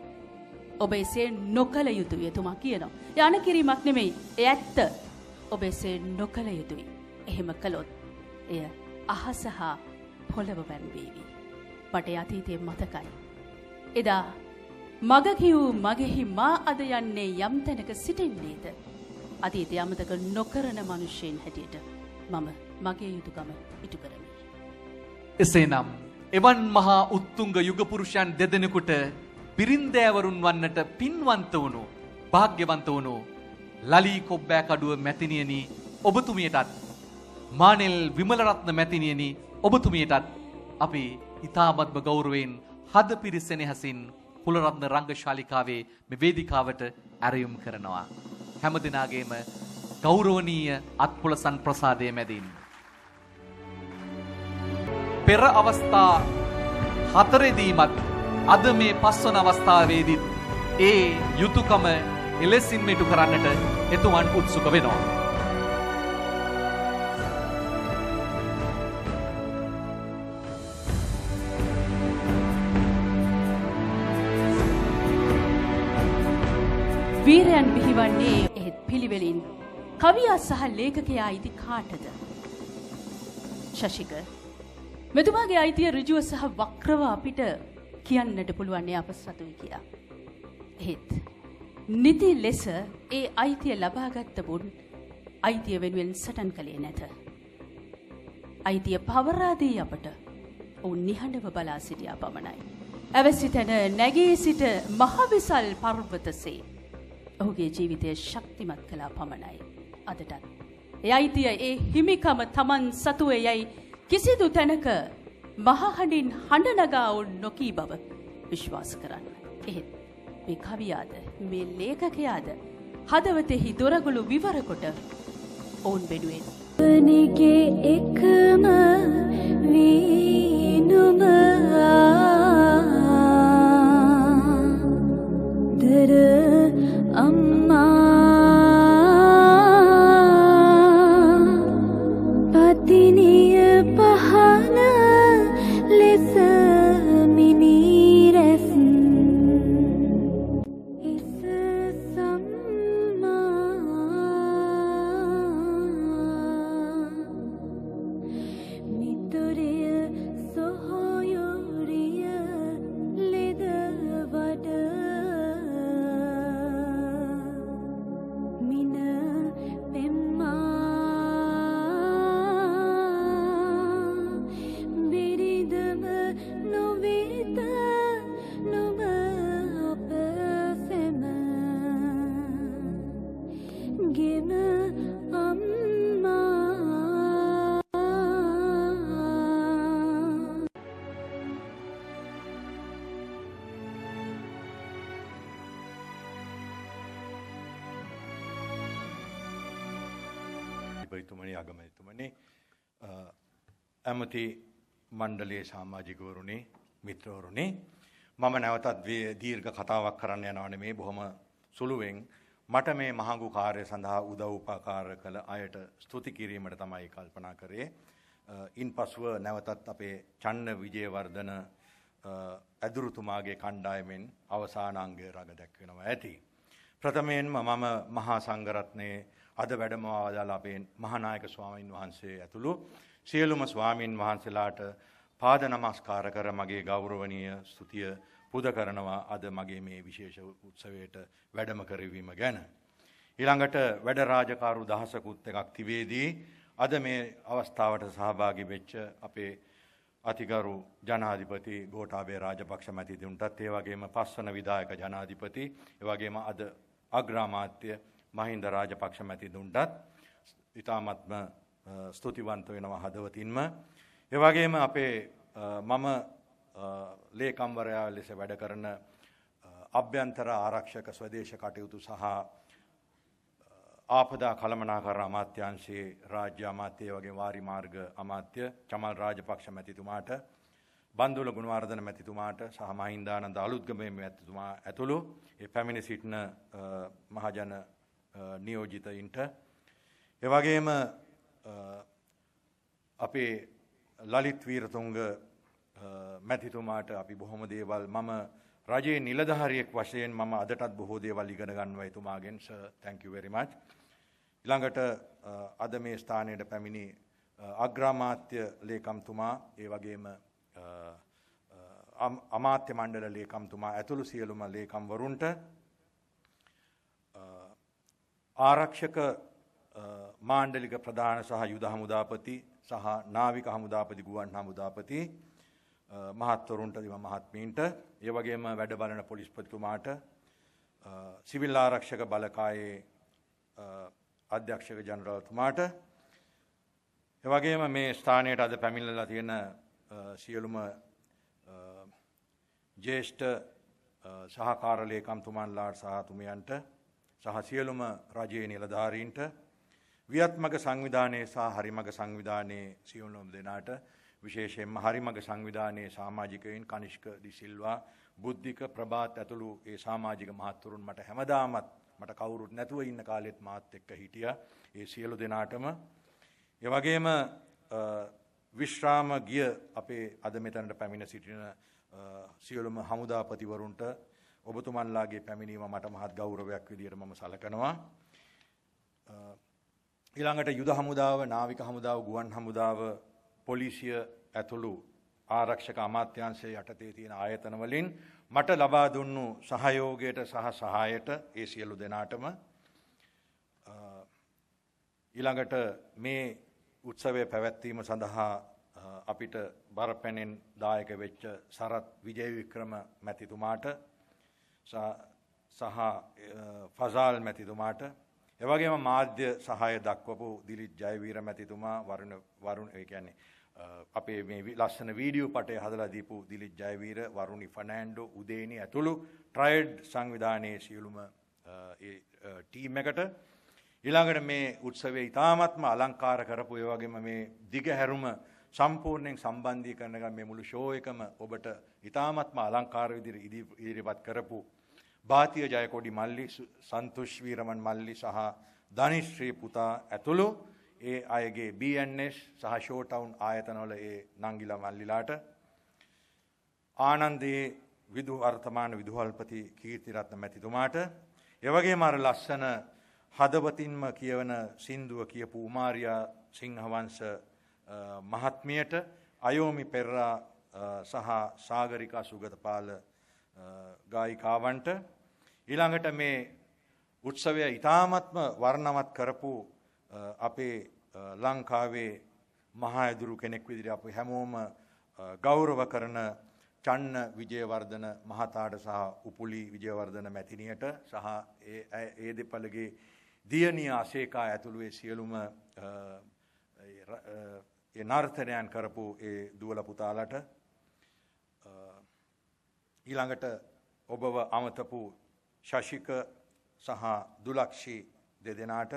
ඔබ එසේ නොකළ යුතුයි එතුමා කියනවා. යන කිරීමක් නෙමෙයි. ඒ ඇත්ත. ඔබ එසේ නොකළ යුතුයි. එහෙම කළොත් එය අහස හා පොළව වැන්වේවි. මට අතීතයේ මතකයි. එදා මග කිව් මගෙහි මා අද යන්නේ යම් තැනක සිටින්නේද? අතීතය අමතක නොකරන මිනිසෙන් හැටියට මම මගේ යුතුයකම ඉටු කරමි. එසේනම් එවන් මහා උත්තුංග යුග පුරුෂයන් දෙදෙනෙකුට පිරින්දෑවරුන් වන්නට පින්වන්ත වුණු වාග්යවන්ත වුණු ලලී කොබ්බෑකඩුව මැතිණියනි ඔබතුමියටත් මානෙල් විමලරත්න මැතිණියනි ඔබතුමියටත් අපි ඉතාමත්ම ගෞරවයෙන් හද පිරිසෙනෙහසින් කුලරත්න රංගශාලිකාවේ මේ වේදිකාවට ඇරයුම් කරනවා. හැම දිනාගේම ගෞරවනීය අත්පොලසන් ප්‍රසාදයේ මැදින් පෙර අවස්ථා හතරෙදීමත් අද මේ පස්වන අවස්ථාවේදීත් ඒ යුතුයකම එලෙසින්ම ඉටු කරන්නට එතුමන් උත්සුක වෙනවා. වීරයන් බිහිවන්නේ එහෙත් පිළිවෙලින් කවියා සහ ලේඛකයා අයිති කාටද? ශශික මෙතුමාගේ අයිතිය ඍජුව සහ වක්‍රව අපිට කියන්නට පුළුවන් අප සතුයි කියලා. එහෙත් නිති ලෙස ඒ අයිතිය ලබාගත් බුන් අයිතිය වෙනුවෙන් සටන් කළේ නැත. අයිතිය පවරා දී අපට ඔවුන් නිහඬව බලා සිටියා පමණයි. අවසි තැන නැගී සිට මහවිසල් පර්වතසේ ඔහුගේ ජීවිතය ශක්තිමත් කළා පමණයි. අදටත් ඒ අයිතිය ඒ හිමිකම තමන් සතුවේ යයි කිසිදු තැනක මහහඬින් හඬ නගා ඔවුන් නොකී බව විශ්වාස කරන්න. එහෙත් මේ කවියාද මේ ලේඛකයාද හදවතෙහි දොරගුළු විවර කොට ඔවුන් වෙනුවෙන් වනිගේ එකම වීනුම දර අම්මා පතිනිය පහන ලෙස මිනිරැස් ඉස සම්මා මිතුරිය සොහොයුරිය ලෙද වඩ මින පෙම්මා බිරිදම නොවිත නොබ අප සෙම ගෙම අම්මා ඉබයිතුමනි අගමැතිතුමනි ඇමති මණ්ඩලයේ සමාජිකවරුනි මිත්‍රවරුනි මම නැවතත් දීර්ඝ කතාවක් කරන්න යනවා නෙමේ බොහොම සුළුවෙන් මට මේ මහඟු කාර්ය සඳහා උදව් උපකාර කළ අයට ස්තුති කිරීමට තමයි කල්පනා කරේ. ඉන්පසුව නැවතත් අපේ චන්න විජේවර්ධන ඇදුරුතුමාගේ කණ්ඩායමෙන් අවසාන අංගය රඟ දැක්වෙනවා ඇති. ප්‍රථමයෙන්ම මම මහා සංඝරත්නයේ අද වැඩමවා වදාළ අපේ මහානායක ස්වාමීන් වහන්සේ ඇතුළු සියලුම ස්වාමීන් වහන්සේලාට පාද නමස්කාර කර මගේ ගෞරවනීය ස්තුතිය පුද කරනවා අද මගේ මේ විශේෂ උත්සවයට වැඩම කරවීම ගැන. ඊළඟට වැඩ රාජකාරු දහසකුත් එකක් තිබේදී අද මේ අවස්ථාවට සහභාගී වෙච්ච අපේ අතිගරු ජනාධිපති ගෝඨාභය රාජපක්ෂ මැතිතුමන්ටත් ඒ වගේම පස්වන විධායක ජනාධිපති ඒ වගේම අද අග්‍රාමාත්‍ය මහින්ද රාජපක්ෂ මැතිතුමන්ටත් ඉතාමත්ම ස්තුතිවන්ත වෙනවා හදවතින්ම. ඒ වගේම අපේ මම ලේකම්වරයා ලෙස වැඩ කරන අභ්‍යන්තර ආරක්ෂක ස්වදේශ කටයුතු සහ ආපදා කළමනාකරණ අමාත්‍යාංශයේ රාජ්‍ය අමාත්‍ය වගේ වාරි මාර්ග අමාත්‍ය චමල් රාජපක්ෂ මැතිතුමාට බන්දුල ගුණවර්ධන මැතිතුමාට සහ මහින්දානන්ද අලුත්ගමේ මැතිතුමා ඇතුළු ඒ පැමිණ සිටින මහජන නියෝජිතයින්ට ඒ වගේම අපේ ලලිත් වීරතුංග මැතිතුමාට අපි බොහොම දේවල් මම රජයේ නිලධාරියෙක් වශයෙන් මම අදටත් බොහෝ දේවල් ඉගෙන ගන්නවා එතුමාගෙන්. Sir thank you very much. ඊළඟට අද මේ ස්ථානයට පැමිණි අග්‍රාමාත්‍ය ලේකම්තුමා ඒ වගේම අමාත්‍ය මණ්ඩල ලේකම්තුමා ඇතුළු සියලුම ලේකම්වරුන්ට ආරක්ෂක මාණ්ඩලික ප්‍රධාන සහ යුද හමුදාපති සහ නාවික හමුදාපති ගුවන් හමුදාපති මහත්වරුන්ට දිව මහත්මීන්ට ඒ වගේම වැඩ බලන පොලිස්පතිතුමාට සිවිල් ආරක්ෂක බලකායේ අධ්‍යක්ෂක ජනරල්තුමාට ඒ වගේම මේ ස්ථානයට අද පැමිණලා තියෙන සියලුම ජ්‍යෙෂ්ඨ සහකාර ලේකම්තුමන්ලාට සහ තුමියන්ට සහ සියලුම රජයේ නිලධාරීන්ට වියත්මග සංවිධානයේ සහ හරිමග සංවිධානයේ සියලුම දෙනාට විශේෂයෙන්ම හරිමග සංවිධානයේ සමාජිකයින් කනිෂ්ක දිසිල්වා බුද්ධික ප්‍රභාත් ඇතුළු ඒ සමාජික මහත්වරුන් මට හැමදාමත් මට කවුරුත් නැතුව ඉන්න කාලෙත් මාත් එක්ක හිටියා. ඒ සියලු දෙනාටම ඒ වගේම විශ්‍රාම ගිය අපේ අද මෙතනට පැමිණ සිටින සියලුම හමුදාපතිවරුන්ට ඔබතුමන්ලාගේ පැමිණීම මට මහත් ගෞරවයක් විදියට මම සලකනවා. ඊළඟට යුද හමුදාව, නාවික හමුදාව, ගුවන් හමුදාව, පොලිසිය ඇතුළු ආරක්ෂක අමාත්‍යාංශයේ යටතේ තියෙන ආයතන වලින් මට ලබා දුන්නු සහයෝගයට සහ සහායට ඒ සියලු දෙනාටම ඊළඟට මේ උත්සවය පැවැත්වීම සඳහා අපිට බරපැනෙන් දායක වෙච්ච සරත් විජේවික්‍රම මැතිතුමාට සහ ෆසාල් මැතිතුමාට ඒ වගේම මාධ්‍ය සහාය දක්වපු දිලිත් ජයවීර මැතිතුමා වරුණ ඒ කියන්නේ අපේ මේ ලස්සන වීඩියෝ පටය හදලා දීපු දිලිත් ජයවීර, වරුණි ෆර්නෑන්ඩෝ, උදේනි ඇතුළු ට්‍රයිඩ් සංවිධානයේ සියලුම ඒ ටීම් එකට ඊළඟට මේ උත්සවයේ ඉතාමත්ම අලංකාර කරපු ඒ වගේම මේ දිග හැරුම සම්පූර්ණයෙන් සම්බන්ධීකරණ කරන මේ මුළු ෂෝ එකම ඔබට ඉතාමත්ම අලංකාර විදිහට ඉදිරිපත් කරපු භාතිය ජයකොඩි මල්ලි, සන්තුෂ් වීරමන් මල්ලි සහ ධනිශ්‍රී පුතා ඇතුළු ඒ අයගේ BNS සහ ෂෝටවුන් ආයතනවල ඒ නංගිලා මල්ලිලාට ආනන්දේ වර්තමාන විදුහල්පති කීර්තිරත්න මැතිතුමාට ඒ වගේම අර ලස්සන හදවතින්ම කියවන සින්දුව කියපු උමාරියා සිංහවංශ මහත්මියට, අයෝමි පෙරරා සහ සාගරිකා සුගතපාල ගායිකාවන්ට ඊළඟට මේ උත්සවය ඉතාමත්ම වර්ණවත් කරපු අපේ ලංකාවේ මහා ඇදුරු කෙනෙක් විදිහට අපි හැමෝම ගෞරව කරන චන්න විජේවර්ධන මහතාට සහ උපුලි විජේවර්ධන මැතිණියට සහ ඒ දෙපළගේ දියණිය අශේකා ඇතුළු ඒ සියලුම ඒ නර්තනයන් කරපු ඒ දුවල පුතාලට ඊළඟට ඔබව අමතපු ශශික සහ දුලක්ෂි දෙදෙනාට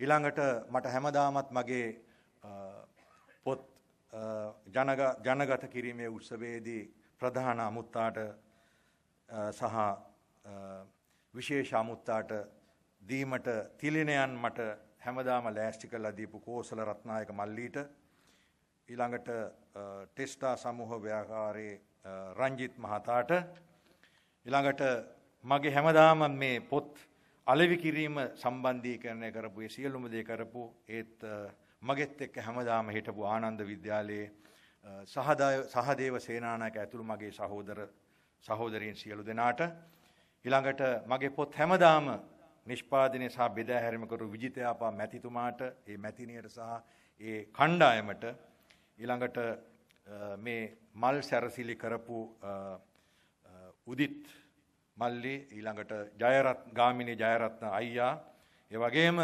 ඊළඟට මට හැමදාමත් මගේ පොත් ජනගත කිරීමේ උත්සවයේදී ප්‍රධාන අමුත්තාට සහ විශේෂ අමුත්තාට දීමට තිලිනයන් මට හැමදාම ලෑස්ති කරලා දීපු කෝසල රත්නායක මල්ලීට ඊළඟට ටෙස්ටා සමූහ ව්‍යාපාරයේ රංජිත් මහතාට ඊළඟට මගේ හැමදාම මේ පොත් අලෙවි කිරීම සම්බන්ධීකරණය කරපු ඒ සියලුම දේ කරපු ඒත් මගෙත් එක්ක හැමදාම හිටපු ආනන්ද විද්‍යාලයේ සහදේව සේනානායක ඇතුළු මගේ සහෝදරීන් සියලු දෙනාට ඊළඟට මගේ පොත් හැමදාම නිෂ්පාදනය සහ බෙදා හැරීම කරු විජිතයාපා මැතිතුමාට, ඒ මැතිණියට සහ ඒ කණ්ඩායමට ඊළඟට මේ මල් සැරසිලි කරපු උදිත් මල්ලි ඊළඟට ගාමිණී ජයරත්න අයියා ඒ වගේම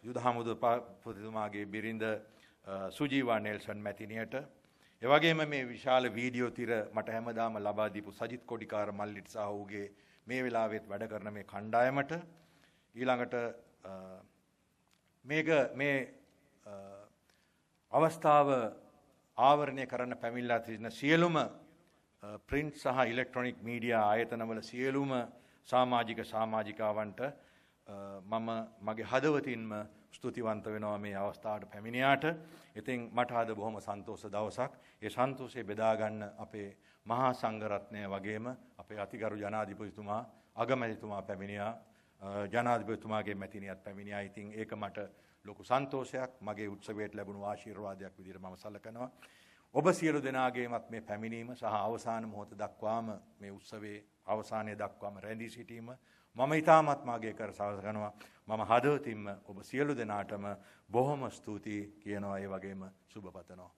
යුද හමුදාපතිතුමාගේ බිරිඳ සුජීවා නෙල්සන් මැතිණියට ඒ වගේම මේ විශාල වීඩියෝ තිර මට හැමදාම ලබා දීපු සජිත් කොඩිකාර මල්ලිට සහ ඔහුගේ මේ වෙලාවෙත් වැඩ කරන මේ කණ්ඩායමට ඊළඟට මේ අවස්ථාව ආවරණය කරන්න පැමිණලා තියෙන සියලුම ප්‍රින්ට් සහ ඉලෙක්ට්‍රොනික මීඩියා ආයතනවල සියලුම සමාජිකාවන්ට මම මගේ හදවතින්ම ස්තුතිවන්ත වෙනවා මේ අවස්ථාවට පැමිණියාට. ඉතින් මට අද බොහොම සන්තෝෂ දවසක්. ඒ සන්තෝෂය බෙදා ගන්න අපේ මහා සංඝරත්නය වගේම අපේ අතිගරු ජනාධිපතිතුමා අගමැතිතුමා පැමිණියා. ජනාධිපතිතුමාගේ මැතිණියත් පැමිණියා. ඉතින් ඒක මට ලොකු සන්තෝෂයක්. මගේ උත්සවයට ලැබුණු ආශිර්වාදයක් විදිහට මම සලකනවා. ඔබ සියලු දෙනාගේමත් මේ පැමිණීම සහ අවසාන මොහොත දක්වාම මේ උත්සවයේ අවසානයේ දක්වාම රැඳී සිටීම මම ඉතාමත් මාගේ කර සලකනවා. මම හදවතින්ම ඔබ සියලු දෙනාටම බොහොම ස්තුතියි කියනවා. ඒ වගේම සුබ පතනවා.